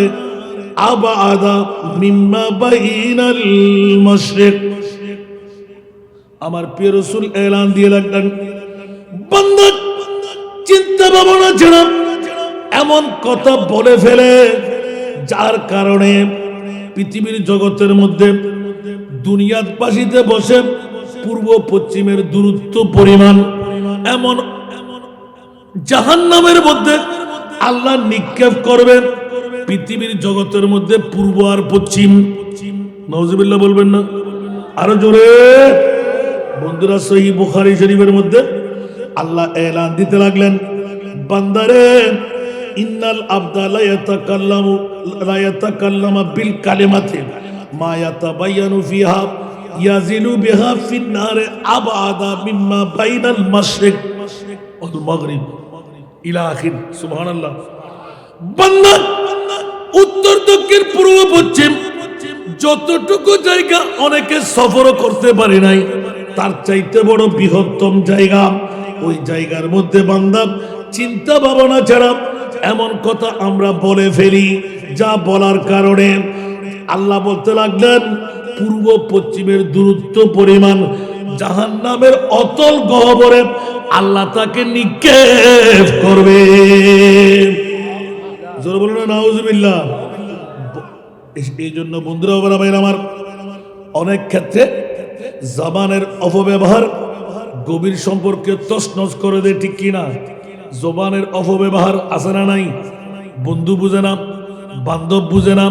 আবাদা মিম্মা বাইনাল মাশরিক আমার প্রিয় রাসূল এলান দিয়ে লাগলেন বান্দা চিন্তা ভাবনা ছাড়া এমন কথা বলে ফেলে যার কারণে পৃথিবীর জগতের মধ্যে দুনিয়ার পাশিতে বসে পূর্ব পশ্চিমের দূরত্ব পরিমাণ এমন জাহান্নামের মধ্যে আল্লাহ নিক্ষেপ করবেন পৃথিবীর জগতের মধ্যে পূর্ব আর পশ্চিম নাউজুবিল্লাহ বলবেন না আরো জোরে বন্ধুরা সহিহ বুখারী শরীফের মধ্যে আল্লাহ এলান দিতে লাগলেন বান্দারে ইন্নাল আবদা লা ইয়াতাকাল্লামু বিল কালিমাতি মা ইয়াতাবায়ানু ফিহা ইয়াজিলু বিহা ফিন্নার আবাদা মিম্মা বাইনাল মাশরিক ওয়াল মাগরিব ইলা আখির সুবহানাল্লাহ বান্দা উত্তর দক্ষিণ পূর্ব পশ্চিম যতটুকু জায়গা অনেকে সফর করতে পারে নাই তার চাইতে বড় বৃহত্তম জায়গা ওই জায়গার মধ্যে বান্দা চিন্তা ভাবনা ছাড়া এমন কথা আমরা বলে ফেলি যা বলার কারণে আল্লাহ বলতে লাগলেন পূর্ব পশ্চিমের দূরত্ব পরিমাণ জাহান্নামের অতল গহ্বরে আল্লাহ তাকে নিক্ষেপ করবে জোরে বলুন না নাউজুবিল্লাহ এই জন্য বন্ধুরা বাবা ভাইরা আমার অনেক ক্ষেত্রে জবানের অপব্যবহার গভীর সম্পর্কে তছনছ করে দেয় ঠিক কিনা জবানের অপব্যবহার আছে না নাই বন্ধু বুঝে না বান্ধব বুঝে না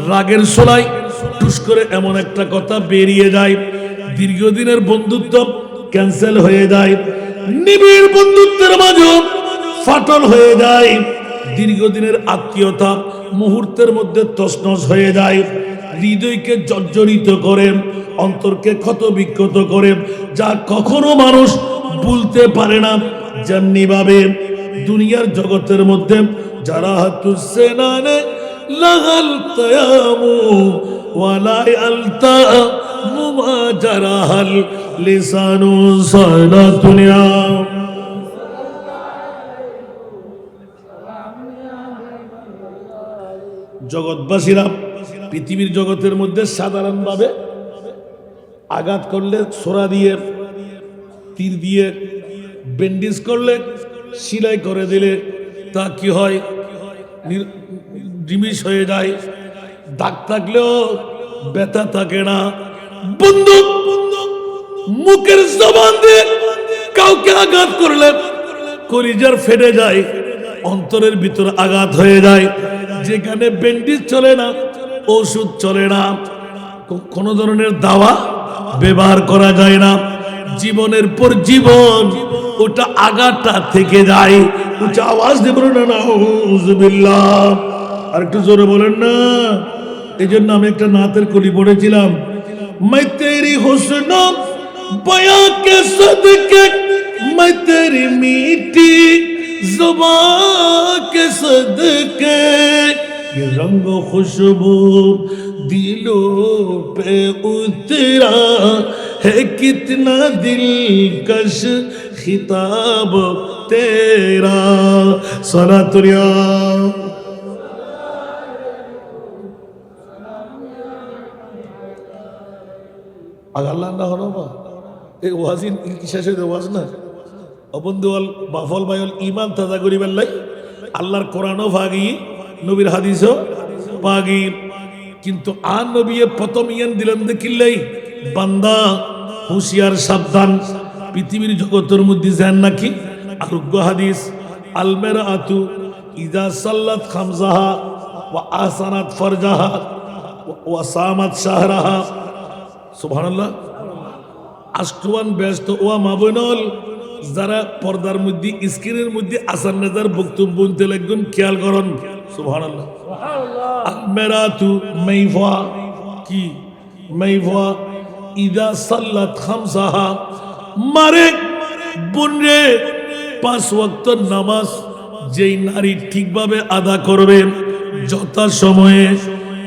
রাগের সোলাই টুস করে এমন একটা কথা বেরিয়ে যায় দীর্ঘদিনের বন্ধুত্ব ক্যান্সেল হয়ে যায় নিবিড় বন্ধুত্বের মাঝে ফাটল হয়ে যায় দীর্ঘদিনের আত্মীয়তা মুহূর্তের মধ্যে তছনছ হয়ে যায় হৃদয়কে জর্জরিত করে অন্তরকে ক্ষতবিক্ষত করে যা কখনো মানুষ ভুলতে পারে না যেমনি ভাবে দুনিয়ার জগতের মধ্যে যারা হাতুসেনানে লাগাল তায়ামু ওয়ালা আলতা মুমা জারাহাল লিসানু সানা দুনিয়া জগৎবাসীরা পৃথিবীর জগতের মধ্যে সাধারণভাবে আঘাত করলে ছোরা দিয়ে, তীর দিয়ে, ব্যান্ডেজ করলে, সেলাই করে দিলে তা কি হয়? নিমিষ হয়ে যায়। দাগ থাকলেও ব্যথা থাকে না। বন্ধু, মুখের জবান দিয়ে কাউকে আঘাত করলে কলিজার ফেটে যায়, অন্তরের ভিতর আঘাত হয়ে যায়। যেখানে ব্যান্ডেজ চলে না, ওষুধ চলে না, কোন ধরনের দাওয়া ব্যবহার করা যায় না, জীবনের পর জীবন ওটা আঘাতটা থেকে যায়। উঁচা আওয়াজ দিয়ে বলেন না নাউযুবিল্লাহ, আর একটু জোরে বলেন না। এই জন্য আমি একটা নাতের কলি পড়েছিলাম, मैं तेरी हुस्न बया के सदके, मैं तेरी मीठी जुबान के सदके, ये रंग खुशबू दिलों पे उतरा है, कितना दिलकश खिताब तेरा। सलातुल्लाह আল্লাহ না হলো বা এই ওয়াজিন কি শেষ হইতে ওয়াজ না অবন্ধুয়াল বাফল ভাইল ইমান তাজা করিবার লাই আল্লাহর কোরআনও ভাগি, নবীর হাদিসও ভাগি। কিন্তু আর নবী প্রথম ইয়ান দিলেন দেখিল্লাই, বান্দা হুঁশিয়ার সাবধান, পৃথিবীর জগতের মধ্যে যান নাকি আরোগ্য হাদিস, আলমেরা আতু ইজা সাল্লাত খামজাহা ওয়া আহসানাত ফারজাহা ওয়া সামাত শাহরাহা। সুবহানাল্লাহ। আষ্টওয়ান ব্যস্ত ওয়া মাবনল, যারা পর্দার মধ্যে স্ক্রিনের মধ্যে আসান নেজার বক্তব্য বলতে লাগবেন, খেয়াল করুন। সুবহানাল্লাহ। আলমেরাতু মাইফা কি মাইফা ইদা সাল্লাত খামসাহা, মারে বোনরে 5 ওয়াক্ত নামাজ যেই নারী ঠিকভাবে আদা করবে যথা সময়ে,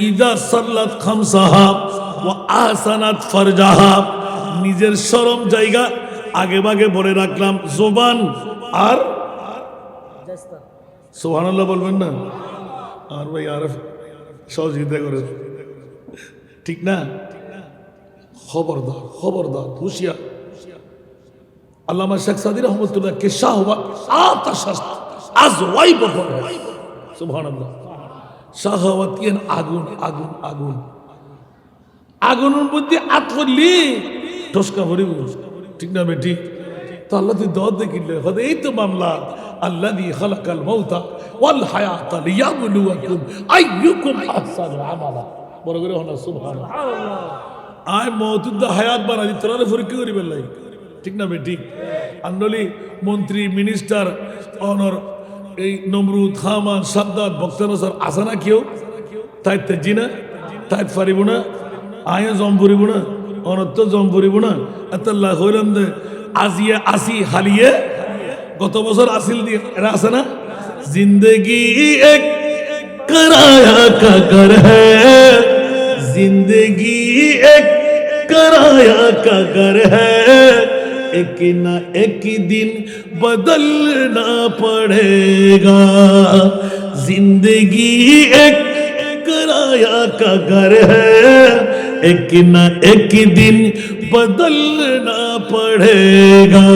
ইদা সাল্লাত খামসাহা ওয়া আহসানাত ফারজাহা, নিজের শরম জায়গা আগে ভাগে বলে রাখলাম, জবান আর সুবহানাল্লাহ বলবেন না। আর ভাই আর সহযোগিতা করে, ঠিক না? খবরদার খবরদার, হুঁশিয়ার। আল্লামা শেখ সাদী রহমতুল্লাহ কে শাহওয়াত আতাশ আজওয়াই বকর, সুবহানাল্লাহ। শাহওয়াত কেন আগুন আগুন আগুন, আগুনের মধ্যে আত করলি টসকা ভরিব, ঠিক না বেটি? তো আল্লাহ তুই দর দেখিলে হতে এই তো মামলা, আল্লাযী খালাকাল মাউতা ওয়াল হায়াতা লিয়াবলুয়াকুম আইয়ুকুম আহসানু আমালা। বড় করে হনা সুবহানাল্লাহ। আয় মওতুদ হায়াত বানাই তোরা পরীক্ষা করি বেলাই, ঠিক না বেটি? আন্দোলি মন্ত্রী মিনিস্টার অনর এই নমরুদ হামান সাদ্দাত বক্তানসর আসে না কেউ, তাই তেজি না, তাই পারিব না, আয় জম ফুরিব না, অনত্য জম ফুরিব না। আল্লাহ হইলাম দে আজিয়ে আসি হালিয়ে, গত বছর আসিল দিয়ে এরা আছে না, জিন্দগি এক कराया का घर है, जिंदगी एक कराया का घर है, एक ना एक दिन बदलना पड़ेगा, जिंदगी एक कराया का घर है, एक ना एक दिन बदलना पड़ेगा,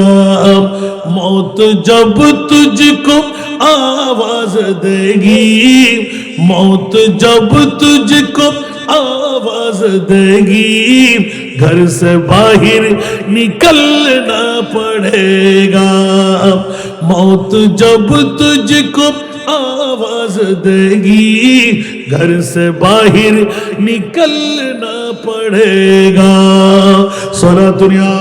मौत जब तुझको आवाज देगी, मौत जब तुझको आवाज देगी, घर से बाहर निकलना पड़ेगा, मौत जब तुझको आवाज देगी, घर से बाहर निकलना पड़ेगा। सोना दुनिया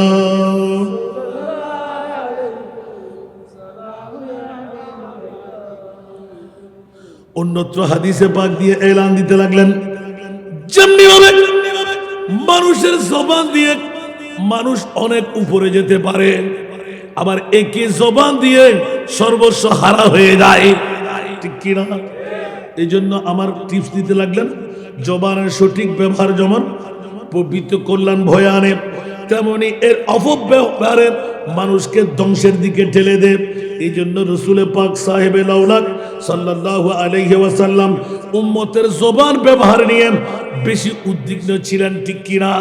অন্যত্র হাদিসে পাক দিয়ে এলান দিতে লাগলেন, যেমনি ভাবে মানুষের জবান দিয়ে মানুষ অনেক উপরে যেতে পারে, আবার একই জবান দিয়ে সর্বস্ব হারা হয়ে যায়, ঠিক কিনা? এই জন্য আমার টিপস দিতে লাগলেন, জবানের সঠিক ব্যবহার যেমন পবিত্র কল্যাণ ভয়ে আনে, তেমনি এর অপব্যবহারে মানুষকে ধ্বংসের দিকে ঠেলে দেয়। এই জন্য রসুল পাক সাহেবে লাউলাক সাল্লাল্লাহু আলাইহি ওয়াসাল্লাম উম্মতের জবান ব্যবহার নিয়ে বেশি উদ্বিগ্ন ছিলেন, ঠিক কিনা?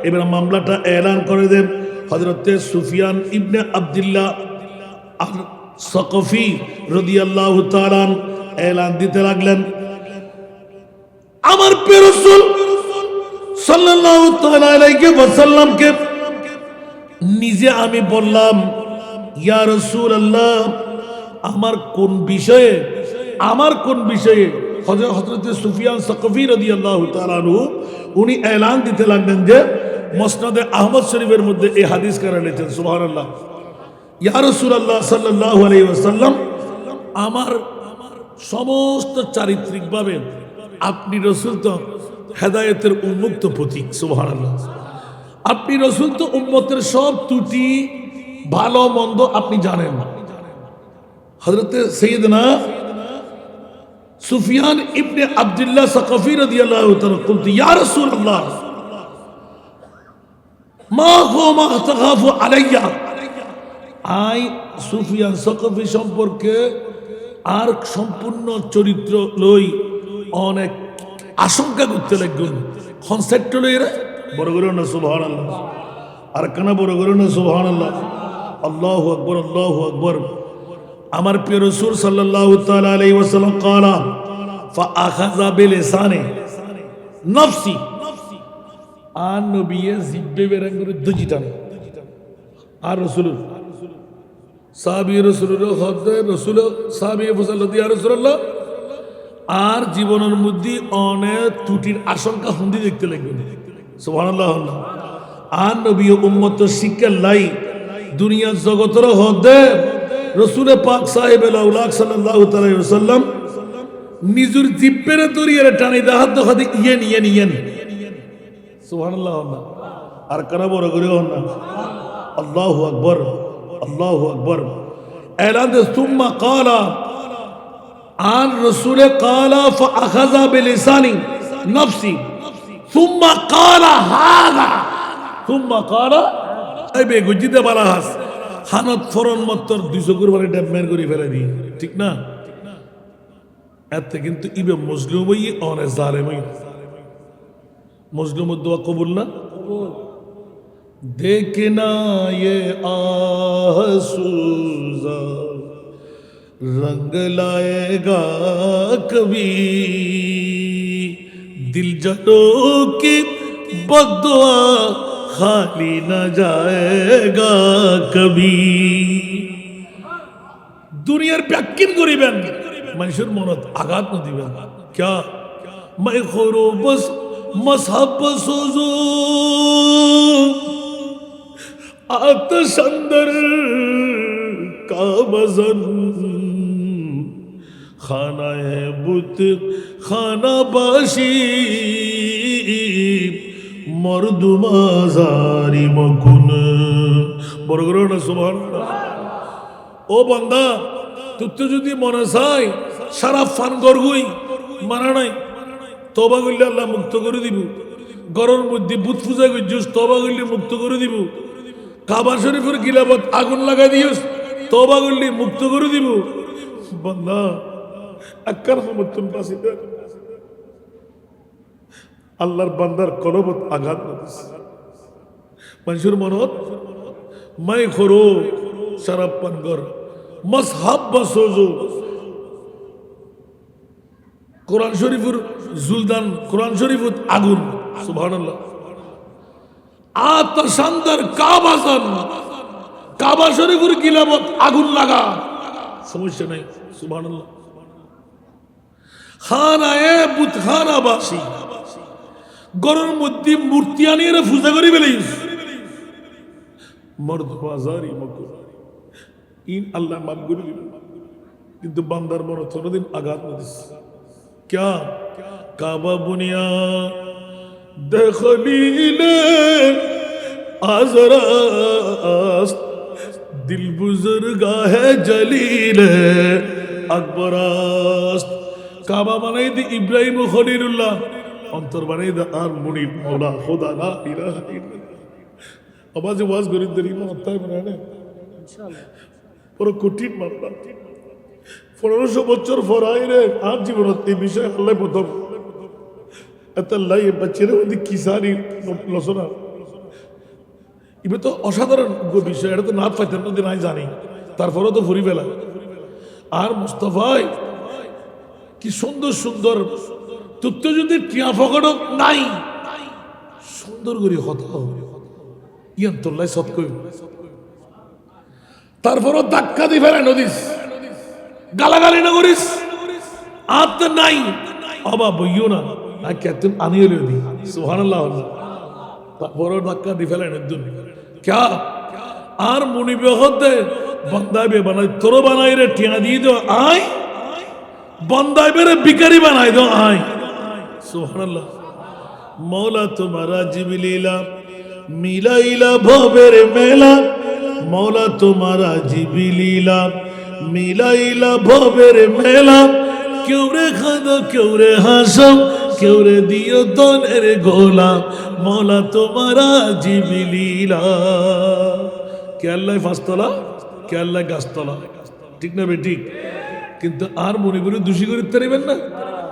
এবার মামলাটা এলান করে দেন হযরতে সুফিয়ান ইবনে আব্দুল্লাহ আর সাকফি রাদিয়াল্লাহু তাআলা এলান দিতে লাগলেন, আমার প্রিয় রাসূল সাল্লাল্লাহু তাআলা আলাইহি ওয়াসাল্লামকে নিজে আমি বললাম, ইয়া রাসূলুল্লাহ, আমার কোন বিষয়ে হযরত সুফিয়ান সাকফি রাদিয়াল্লাহু তাআলা আনহু উনি এলান দিতে লাগলেন যে মুসনাদে আহমদ শরীফের মধ্যে এই হাদিস কারা এনেছেন, সুবহানাল্লাহ। ইয়া রাসূলুল্লাহ সাল্লাল্লাহু আলাইহি ওয়াসাল্লাম, আমার সমস্ত চারিত্রিকভাবে আপনি রাসূল তো হেদায়েতের উন্মুক্ত প্রতীক, সুবহানাল্লাহ। আপনি রাসূল তো উম্মতের সব ত্রুটি ভালো মন্দ আপনি জানেন। হযরতে সাইয়েদনা সুফিয়ান ইবনে আব্দুল্লাহ সাকফি রাদিয়াল্লাহু তাআলা বলতে, ইয়া রাসূলুল্লাহ, মা হুয়া তাখাফু আলাইয়া, আই সুফিয়ান সাকফি সম্পর্কে আর সম্পূর্ণ চরিত্র লই অনেক আশঙ্কা করতে লাগলেন। কনসেপ্ট লই রে বড় করে না সুবহানাল্লাহ, আর কানা বড় করে না সুবহানাল্লাহ, আল্লাহু আকবার, আল্লাহু আকবার। আমার প্রিয় রাসূল সাল্লাল্লাহু তাআলা আলাইহি ওয়াসাল্লাম قال فاخذ بلسانه نفسي, আর নবীয়ে জিব্বে বেরাং করে দুজিটান, আর রাসূল সাহাবী রাসূলের হদে রাসূল সাহাবী ফজলতি ইয়া রাসূলুল্লাহ, আর জীবনের মধ্যে অনেক ত্রুটির আশঙ্কা হুন্দি দেখতে লাগবেন, সুবহানাল্লাহ। আর নবী উম্মত শিক্ষা লাই দুনিয়া জগতের হদে রাসূল পাক সাহেবে লাউলাক সাল্লাল্লাহু আলাইহি ওয়াসাল্লাম নিজের জিব্বের দরিয়ার টানি দাহাত দখাতে ইয়েন সুবহানাল্লাহ। আর কারা বড় করে না, আল্লাহু আকবার, আল্লাহু আকবার। এলান দে সুম্মা ক্বালা, আর রাসূল ক্বালা ফাআখাযা বিলিসানি নফসি সুম্মা ক্বালা হাযা সুম্মা ক্বালা, এই বে গুজিতে বালা হাস হানত ফরন মত্তর 200 কুরবানি ড্যামের করে ফেলে দি, ঠিক না? এতে কিন্তু ইবে মুসলিম হই অনেক জালেম হই, মুসলিমের দোয়া কবুল না। देखना ये आसूजा रंग लाएगा कभी, दिल जलों की बद्दुआ खाली न जाएगा कभी। দুনিয়ার ব্যাকিন করিবেন, মানুষের মনত আঘাত ন দিবেন। क्या मैं खोरो बस मजहब सोजो आतश अंदर का वजन, खाना है बुत खाना बाशी मर्दुमाजारी मकुन। বড় করো না সুবহানাল্লাহ। ও বান্দা, তুই তো যদি মনে চাই সারা ফান গরগুই মানা নাই, তবা করলে আল্লাহ মুক্ত করে দিব। গরর মধ্যে বুত পূজা করছিস, তবা করলে মুক্ত করে দিব। কাবা শরীফের গিলাবত আগুন লাগা দিস, তবা করলে মুক্ত করে দিব। বান্দা আক্কার সমর্থন পাশে আল্লাহর বান্দার কলবত আঘাত দিস। মানুষের মনত মাই খরো শরাব পান কর, মজহাব বসোজো। কোরআন শরীফের জুলদান, কোরআন শরীফের আগুন, সুবহানাল্লাহ। আতশান্দর কাবাজান, কাবা শরীফের গিলাবত আগুন লাগা, সমস্যা নাই, সুবহানাল্লাহ। খানায়ে বুতখানা বাসি, গরুর মধ্যে মূর্তি আনিয়ে পূজা করি বেলাইস, মর্দ বাজারি মকুর ইন আল্লাহ মাফ করে দিবেন। কিন্তু বান্দার মনে কোনদিন আঘাত না দিস। क्या काबा बुनिया दखलीले आजरास्त, दिल बुजुर्गा है जलीले আকবরাস্ত। কাবা বানাই দি ইব্রাহিম ও খলিলুল্লাহ, অন্তর বানাই দে আর মুনিব মৌলা খোদা লা ইলাহা ইল্লাল্লাহ। আওয়াজ ওয়াজ গরিব দরি মত তাই বানানে ইনশাআল্লাহ। বড় কঠিন মামলা। 1500 বছর ফরাই রে আর জীবনত এই বিষয়ে আল্লাহ প্রথম এত আল্লাহ এই বাচ্চারা ওদের কিসানি লসনা এবার তো অসাধারণ বিষয়, এটা তো না পাইতেন না নাই জানি, তারপরেও তো ফুরি ফেলা। আর মুস্তফাই কি সুন্দর সুন্দর তথ্য যদি টিয়া ফকটক নাই সুন্দর করে হতা ইয়ান তোল্লাই সৎ কই, তারপরও ধাক্কা দি ফেলে নদীস গালাগালি না করিস আর তো নাই অবা বইও না আর কেতন আনিয়ে দি সুবহানাল্লাহ, তারপরও ধাক্কা দি ফেলে নদুন ক্যা আর মুনি বেহতে বন্দাইবে বানাই তোর বানাই রে টিয়া দিয়ে দো আয়, বন্দাইবে রে বিকারি বানাই দো আয়। সুবহানাল্লাহ। মৌলা তোমারা জিবিলীলা মিলাইলা ভবের মেলা, মৌলা তোমারা জিবিলীলা মিলাইলা ভবের মেলা, কেউ রে খাদো কেউ রে হাসো কেউ রে দিও দনের গোলা, মৌলা তোমারা জিবিলীলা। কে আল্লাহ ফাঁসতলা কে আল্লাহ গাছতলা, ঠিক না বেঠিক? কিন্তু আর মনে করে দোষী করে পারিবেন না,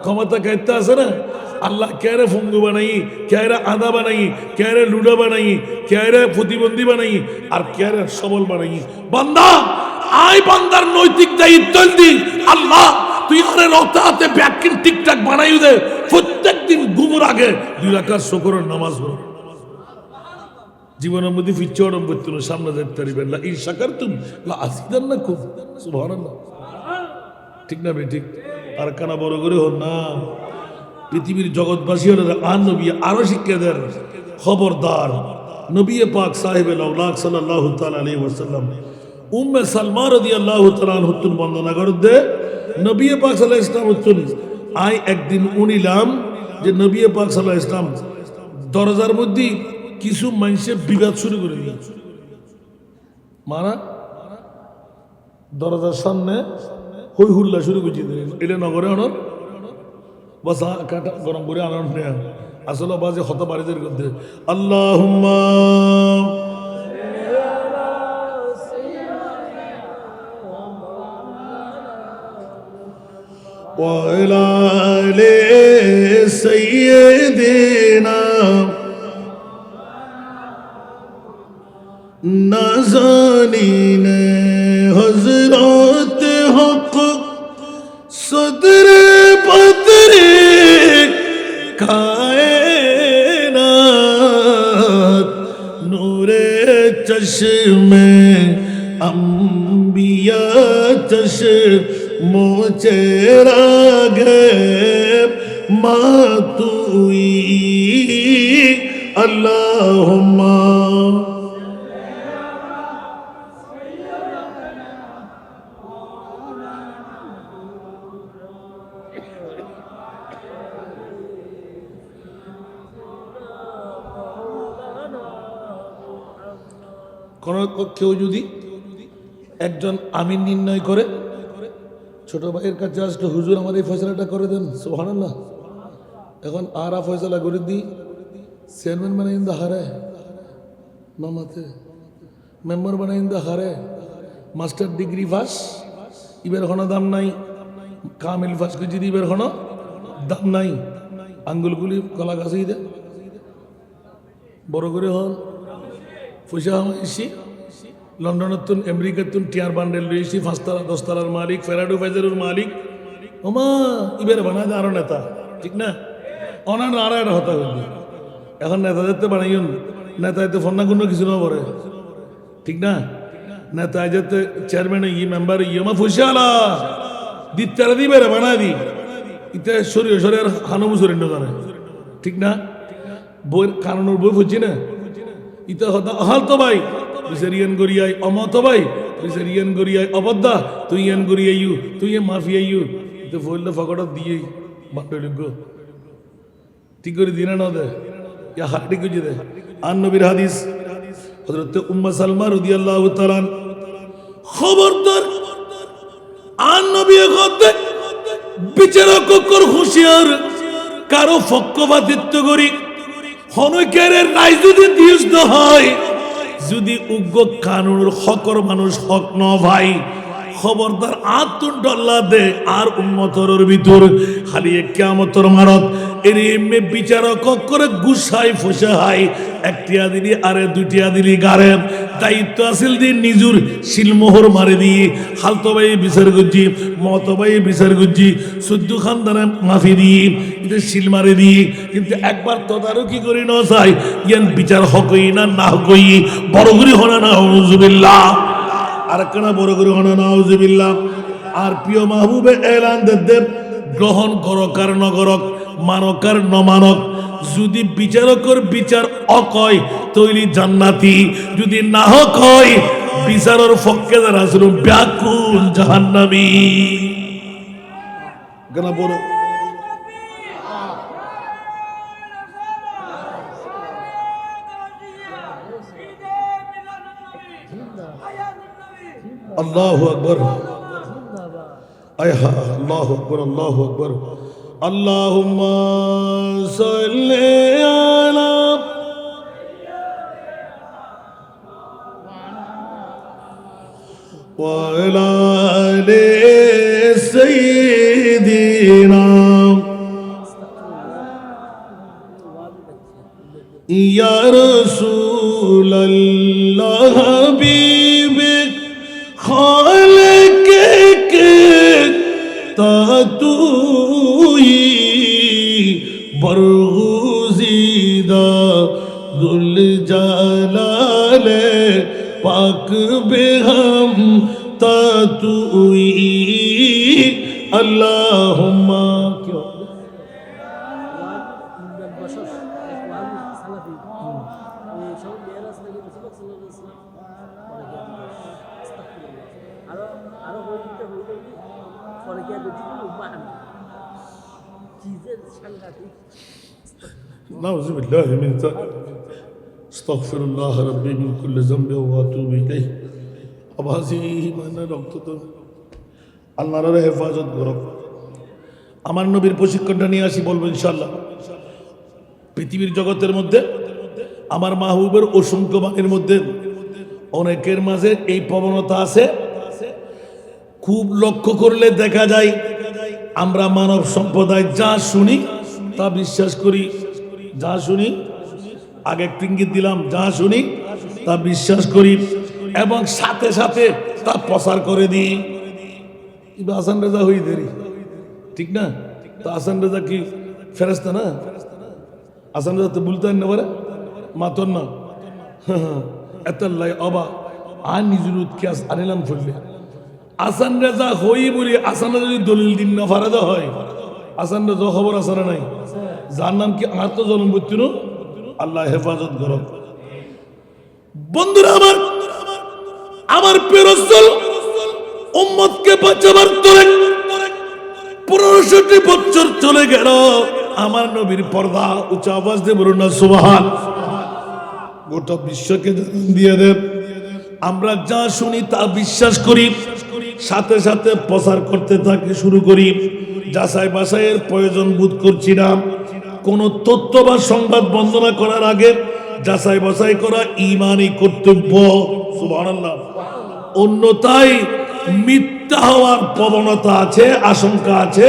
ক্ষমতা কাইতে আছে না। আল্লাহ ক্যারে ফঙ্গু বানাই, ক্যারে আদা বানাই, ক্যারে লুডা বানাই, ক্যারে প্রতিবন্ধী বানাই আর ক্যারে সবল বানাই। বান্দা আয় বান্দার নৈতিক দায়িত্ব দি আল্লাহ তুই আরে রতাতে ব্যাকিং ঠিকঠাক বানাই দে, প্রত্যেকদিন ঘুমোর আগে 2 রাকাত শুকরের নামাজ পড়ো। জীবনের মধ্যে ফিরছে অরম করতে সামনে যেতে পারবেন না। এই শাকার তুমি আসিদান না খুব সুবহানাল্লাহ, ঠিক না বেঠিক? আর কানা বড় করে হন না, পৃথিবীর জগৎবাসী আর নবী আরো শিক্ষা দেন। খবরদার নবী পাক সাহেবে লাউলাক সাল্লাল্লাহু তাআলা আলাইহি ওয়াসাল্লাম উম্মে সালমা রাদিয়াল্লাহু তাআলা আনহুতুন বর্ণনা করতে নবী পাক সাল্লাল্লাহু আলাইহি ওয়াসাল্লাম হচ্ছেন আই একদিন উনিলাম যে নবী পাক সাল্লাল্লাহু আলাইহি ওয়াসাল্লাম দরজার মধ্যে কিছু মানুষের বিবাদ শুরু করে দিয়েছে। মানা দরজার সামনে হই হুল্লা শুরু করছে, এটা নগরে অনর বসা কাটা গরম করে আনন্দ নেয়া আসলে বাজে হত বাড়িদের মধ্যে আল্লাহুম্মা ওয়া আলা আলি সাইয়্যিদিনা নাজানিন হযরত হক সদর পদরে কায়নাত নূরে চশমে अंबिया चश्मो चेरागे मातुई अल्लाहुम्मा কোন কেউ যদি একজন আমিন নির্ণয় করে ছোট ভাইয়ের কাছে আসলে হুজুর আমার এই ফয়সালাটা করে দেন, সুবহানাল্লাহ। এখন আর ফয়সালা করে দিই চেয়ারম্যান বানাই দা হারে মামাতে মেম্বার বানাই দা হারে মাস্টার ডিগ্রি ফাঁস ইবের কোনো দাম নাই, কামিল ফাঁস করে যদি ইবের কোনো দাম নাই, আঙ্গুলগুলি কলা গাছেই দে বড় করে হন পয়সা এসি লন্ডনের তুন আমেরিকার তুন টিয়ার বান্ডেল রয়েছি 5 তলা 10 তলার মালিক ফেরাডো ফাইজারের মালিক ওমা ইবের বানায় দে আরো নেতা, ঠিক না? অনার আর একটা হতা করবি এখন নেতা যেতে বানাইন নেতা এতে ফন্না কোনো কিছু না পড়ে, ঠিক না? নেতা যেতে চেয়ারম্যান ই মেম্বার ইমা পয়সা আলা দিতে দিবে রে বানায় দি ইতে শরীর শরীর হানবু শরীর জানে, ঠিক না? বইয়ের কারণের বই ফুটছি না ইতে হতা হাল তো ভাই রিয়ান গরিয়াই অমত ভাই রিয়ান গরিয়াই অবদ্ধা তুই ইয়ান গরিয়াইউ তুই মাফিয়াইউ তো বললে ফকট দিয়ে বান্ডলিগ ঠিক করে দিনা না দে ইয়া হাটি কুজি দে। আর নবীর হাদিস হযরত উম্মে সালমা রাদিয়াল্লাহু তাআলা খবরদার আর নবী কথা বিচারক কর হুঁশিয়ার কারো পক্ষপাতিত্ব করি হনকের রায় যদি দিস হয় যদি উগ্র কানুনের হকর মানুষ হক ন ভাই খবরদার আতুন আল্লাহ দে আর উম্মতরের ভিতর খালি কিয়ামতের মারত এর এমনি বিচারক করে গুসাই ফুসাহাই একটিয়া দিলি আরে দুটিয়া দিলি গারে দায়িত্ব আসিল দিয়ে নিজুর শিলমোহর মারে দিয়ে হালতো ভাই বিচার করছি মত ভাই বিচার করছি সদ্য খানদানে মাফি দিয়ে কিন্তু শিল মারে দিয়ে কিন্তু একবার তদারকি করি না চাই ইয়ান বিচার হকই না না হকই বড় করি হনা না হুজুবিল্লাহ আর কেনা বড় করে হনা না হুজুবিল্লাহ আর প্রিয় মাহবুবে এলান দেব গ্রহণ করক আর নগরক মানক আর নমানক যদি বিচারকর বিচার অকয় তৈরি জান্নাতি যদি না হয় বিচারের পক্ষে যারা ছিল ব্যাকুল জাহান্নামী কেন বড় আল্লাহু আকবার আয়হা আল্লাহু আকবার আল্লাহু আকবার আল্লাহুম্মা সাল্লি আলা ওয়া আলা আলি সাইয়্যিদিনা ইয়া রাসূলুল্লাহ হাবিবে খালিকে তুই বরগুজিদা দুল জালালে পাক বেহম তুই আল্লাহুম্মা ক্যা نعوذ بالله من ذلك استغفر الله ربي من كل ذنب واتوب اليه আবাজি মানে রক্ত তো আল্লাহর হেফাজত করো আমার নবীর প্রশিক্ষণটা নিয়ে আসি বলবো ইনশাআল্লাহ পৃথিবীর জগতের মধ্যে আমার মাহবুবের অসংখ্য বাণীর মধ্যে অনেকের মাঝে এই প্রবণতা আছে খুব লক্ষ্য করলে দেখা যায় আমরা মানব সম্প্রদায় যা শুনি তা বিশ্বাস করি যা শুনি আগে একটু ইঙ্গিত দিলাম যা শুনি তা বিশ্বাস করি এবং সাথে সাথে তা প্রচার করে দিই আসান রেজা হই দেরি ঠিক না তো আসান রেজা কি ফেরেস্তা না আসান রেজা তো বলতেন না বলে মাতন না এত লাই অবা আর নিজের উৎকে আনিলাম ফুললে আসান রেজা হই বলি আসান রেজা যদি দলিল দিন না ফারাদা হয় আসান রেজা খবর আসারা নাই যার নাম কি আর তো জন্ম বুঝছিল আল্লাহ হেফাজত করো বন্ধুরা আমার প্রিয় রাসূল উম্মতকে বাঁচাবার তোরে 1500 বছর চলে গেল আমার নবীর পর্দা উচ্চ আওয়াজ দিয়ে বলুন না সুবহান গোটা বিশ্বকে দিয়ে দেব আমরা যা শুনি তা বিশ্বাস করি সাথে সাথে প্রচার করতে থাকি শুরু করি যাচাই বাছাইয়ের প্রয়োজন বোধ করছি না কোন তথ্য বা সংবাদ বন্দনা করার আগে যাচাই বাছাই করা ঈমানি কর্তব্য সুবহানাল্লাহ অন্যথায় মিথ্যা হওয়ার প্রবণতা আছে আশঙ্কা আছে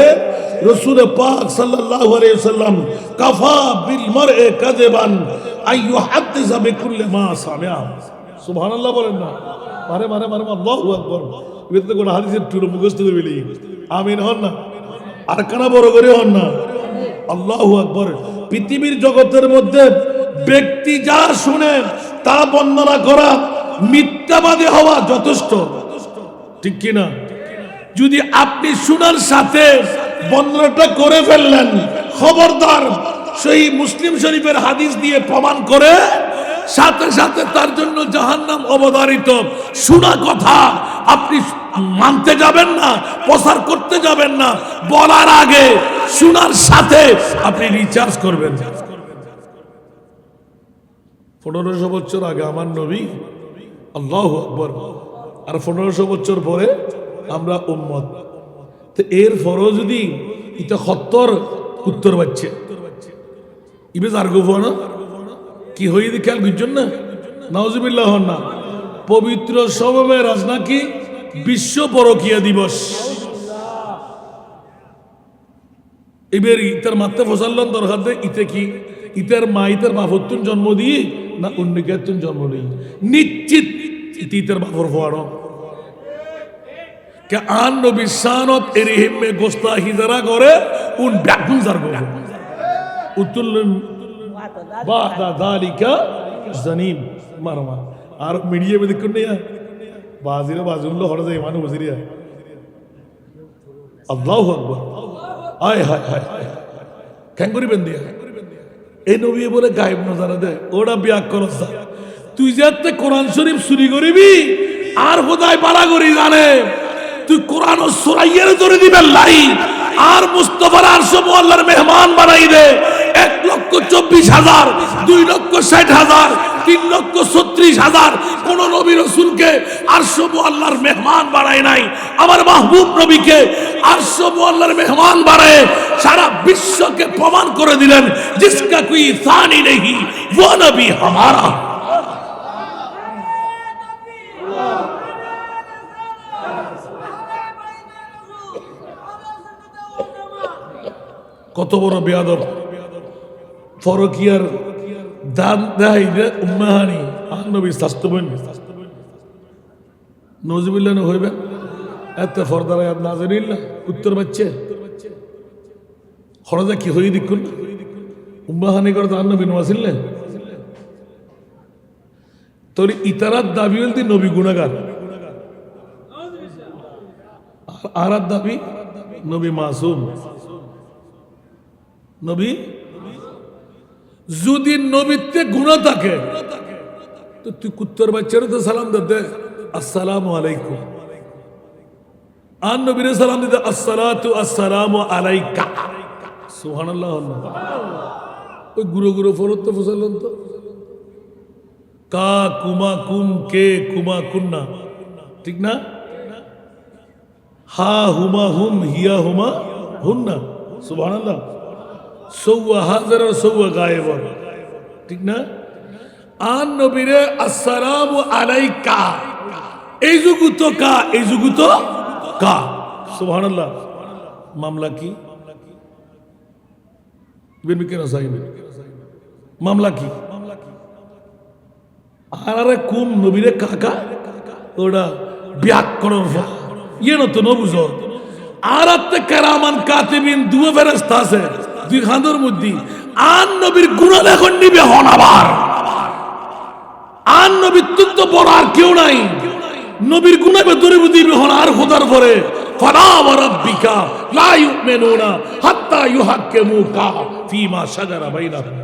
রাসূল পাক সাল্লাল্লাহু আলাইহি ওয়াসাল্লাম কাফা বিল মার'i কাযিবান আইয়ুহাদ্দিসা বিকুল্লি মা সামিআ সুবহানাল্লাহ বলেন না মারে মারে মারে আল্লাহু আকবার এতে কোন হাদিসের টুরু মুখস্থ করে বলি আমিন হন না আর কানা বড় করে হন না আল্লাহু আকবার পৃথিবীর জগতের মধ্যে ব্যক্তি যা শুনে তা বর্ণনা করা মিথ্যাবাদী হওয়া যথেষ্ট ঠিক কি না যদি আপনি শোনার সাথে বর্ণনাটা করে ফেললেন খবরদার সেই মুসলিম শরীফের হাদিস দিয়ে প্রমাণ করে সাথে সাথে তার জন্য জাহান্নাম অবধারিত শোনা কথা আপনি মানতে যাবেন না প্রচার করতে যাবেন না বলার আগে শোনার সাথে আপনি রিচার্জ করবেন 1500 বছর আগে আমার নবী আল্লাহু আকবার আর 1500 বছর পরে আমরা উম্মত তো এর পরও যদি এটা 70 বাচ্চে ইবে জারগো না কি হই দি খেয়াল বুঝছেন না নাউজুবিল্লাহ হন না পবিত্র শবে মেরাজ নাকি বিশ্ব পরকীয়া দিবস। এবার ইতার মাত্রা ফসাল্লান দরকার দেয় ইতে কি ইতার মা ইতার বাপত্তুন জন্ম দিয়ে না অন্য কেতুন জন্ম নেই নিশ্চিত ইতার বাপর ফোয়ানো কে আন নবী শানত এরিহিম মে গোস্তাহি যারা করে উন ব্যাকুন জার করে উতুল্লুন বাদা যালিকা জানিম মারমা আর মিডিয়া মে দেখুন না বাজিরে বাজুল্লো হড় যায় মানু বজিরিয়া আল্লাহু আকবার আয় হায় হায় কেন করিবেন দিয়া এই নবী বলে গায়েব নজারা দেয় ওরা বিয়াক করস তুই যাতে কোরআন শরীফ চুরি করিবি আর খোদায় পালা করি জানে তুই কোরআন ও সুরাইয়ের ধরে দিবেন লাই আর মুস্তাফার আরশ আল্লাহর মেহমান বানাই দে 1,24,000 2,60,000 3,36,000 কোন নবী রাসূলকে আরশ আল্লাহর মেহমান বানায় নাই আমার মাহবুব নবীকে আরশ আল্লাহর মেহমান বানায় সারা বিশ্বকে প্রমাণ করে দিলেন জিসকা কোই সানি নেহি वो নবী हमारा। কত বড় বেয়াদব ফরকিয়ার দান দেয় উম্মাহানি আর নবী শাস্তবেন নজবিল্লাহ হইবেন এত ফরদার আয়াত নাযিল না উত্তর বাচ্চে খরজা কি হই দেখুন উম্মাহানি করে আর নবী নওয়াজিল্লে তোর ইতারাত দাবি হলতি নবী গুনাহগার আর দাবি নবী মাসুম নবী যদি নবীতে গুনাহ থাকে তো তুই কুত্তর বাচ্চারও তো সালাম দে আসসালামু আলাইকুম আর নবীর সালাম দিতে আসসালাতু আসসালামু আলাইকা সুবহানাল্লাহ। ওই গুরু গুরু ফলত তো ফসলেন তো কা কুমা কুম কে কুমা কুন্না ঠিক না হা হুমা হুম হিয়া হুমা হুন্না সুবহানাল্লাহ। সৌয়া হাজার সৌয়া গায়েব ঠিক না আন নবীরে আসসালামু আলাইকা এই যুগ তো কা এই যুগ তো কা সুবহানাল্লাহ। মামলা কি বিন কেন সাইব মামলা কি আরে কুম নবীরে কাকা ওটা ব্যাকরণ ইয়ে তো নবুঝো আর আত্মে কারামান কাতিবিন দুয়ে ফেরেশতা আছে দুই খান্দর মধ্যে আন নবীর গুনাহ এখন নিবে হন আবার আন নবীর তো বড় আর কেউ নাই নবীর গুনাহ ধরে দিবে হন আর খোদার পরে ফালা ওয়া রাব্বিকা লা ইউমিনুনা হাত্তা ইউহাক্কিমুকা ফীমা শাজারা বাইনাহুম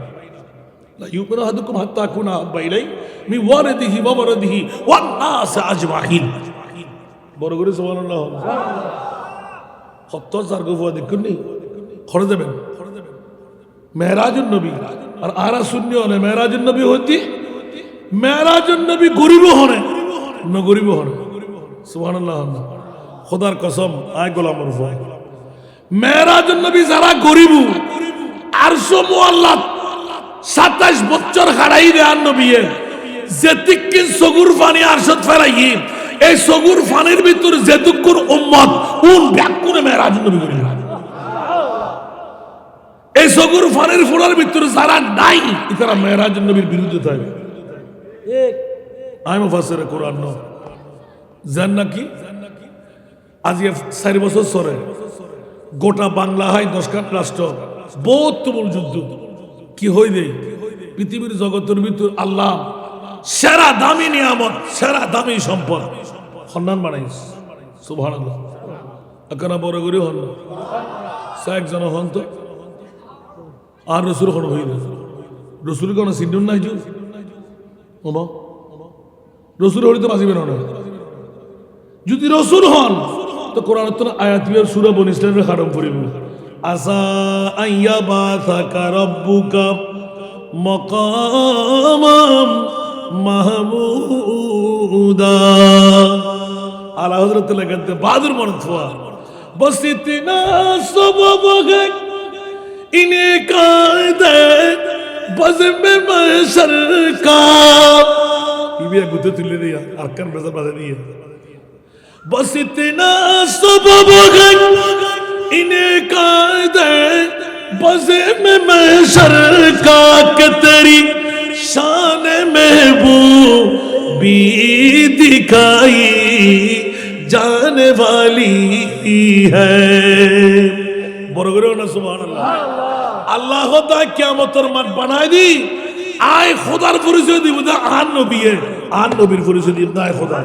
লা ইউমিনু আহাদুকুম হাত্তা কুনা আহাব্বা ইলাইহি মিন ওয়ালিদিহি ওয়া ওয়ালাদিহি ওয়ান নাস আজমাইন। বড় করে সুবহানাল্লাহ। হত্তর জারগুফা দেখুন নি খড়ে দেবেন মেহরাজুন নবী আর আরা শূন্য হলে মেহরাজুন নবী হইতি মেহরাজুন নবী গরিব হনে ন গরিব হনে সুবহানাল্লাহ। খোদার কসম আয় গোলামর ফ মেহরাজুন নবী যারা গরিব আরশ মুআল্লাত 27 বছর খাড়াই দে আর নবী যেতিকিন সগুর পানি আরশত ফেরাই এই সগুর পানির ভিতর যেতুকুর উম্মত উন ব্যাকুনে মেহরাজুন নবী গরিব এই সগুর ফানের ফোড়ার ভিতরে যারা নাই তারা মেহরাজুন নবীর বিরুদ্ধে থাকে। আমি মুফাসসির কোরআন ন জান নাকি আজ 4 বছর সরে গোটা বাংলা হয় 10 রাষ্ট্র বহুত তুমুল যুদ্ধ কি হই দেই পৃথিবীর জগতের ভিতর আল্লাহ সেরা দামি নিয়ামত সেরা দামি সম্পদ সম্মান বানাইস সুবহানাল্লাহ। একনা বড় করে হন একজন হন তো আর রসুল কোন হইল রসুল কোন সিন্ধুন নাই জু ওমা রসুল হলে তো বাঁচিবে না যদি রসুল হন তো কোরআন তো আয়াত সূরা বনী ইসরাঈলের হারাম করিব আসা আইয়া বাসাকা রাব্বুকা মাকামাম মাহমুদা আলা হযরত লাগাতে বাদুর মরতওয়া বস ইতনা সবব है इन्हें कायदे बज़्म महशर का ये भी गुत्ते तुले दिया अरकान बज़र बज़र दिया बस इतना सबब है इनका बज़े में महशर का कि तेरी शान महबूबी दिखाई जाने वाली है বড় করে না সুবহানাল্লাহ আল্লাহ খোদা কিয়ামতের মাঠ বানায় দি আয় খোদার পরিচয় দিব না আন নবীর পরিচয় দিব না আয় খোদা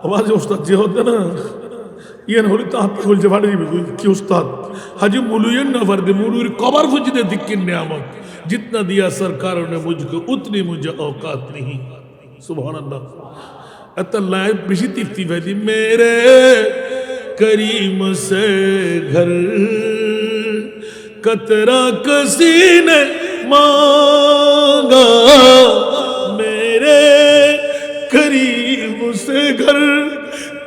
आवाज उस्ताद जी होते ना ये होली ताहत बोल जवानी में कि उस्ताद हाजी मुलुयन ना फर्दे मुलुर कबर फुजदे दिक्किन नियामत जितना दिया सरकारों ने मुझको उतनी मुझे औकात नहीं सुभान अल्लाह अतल्लाह बिशी तिफ्ती फैदी मेरे करीम से घर कतरा किसी ने मांगा मेरे करीम से घर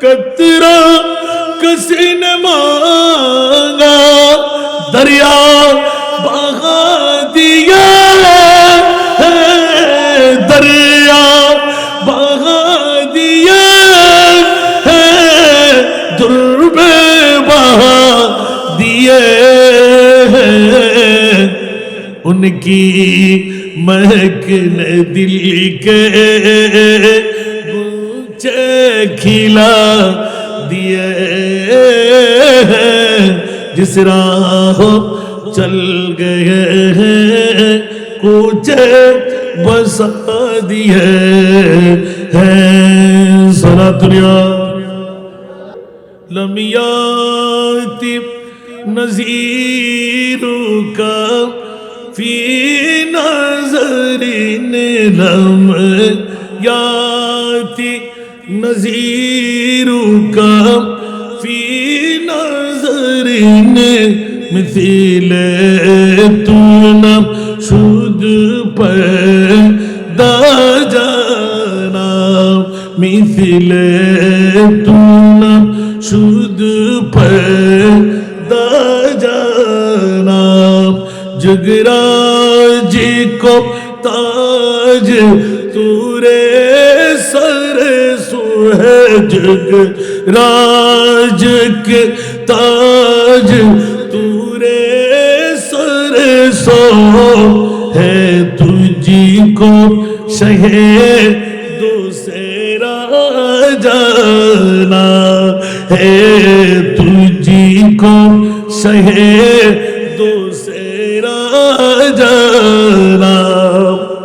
कतरा किसी ने मांगा दरिया बहा दिया है दरिया बहा दिया है दुर्बे बहा दिए हैं उनकी महक ने दिल के खिला दिए हैं जिस राह चल गए हैं कुछ बसा दिए हैं सना दुनिया लमियाती नज़ीरू का फी नज़रिन लम याती नज़ीरू का फी नज़रिन मिथिले तू न शुद पैदा जाना मिथिले तू न शुद पैदा जाना जगराज को ताज तूरे सर सुहे जग राज के ताज तूरे सर सो है तुझी को शहे दूसरा जाना है तुझी को शहे दूसरा जाना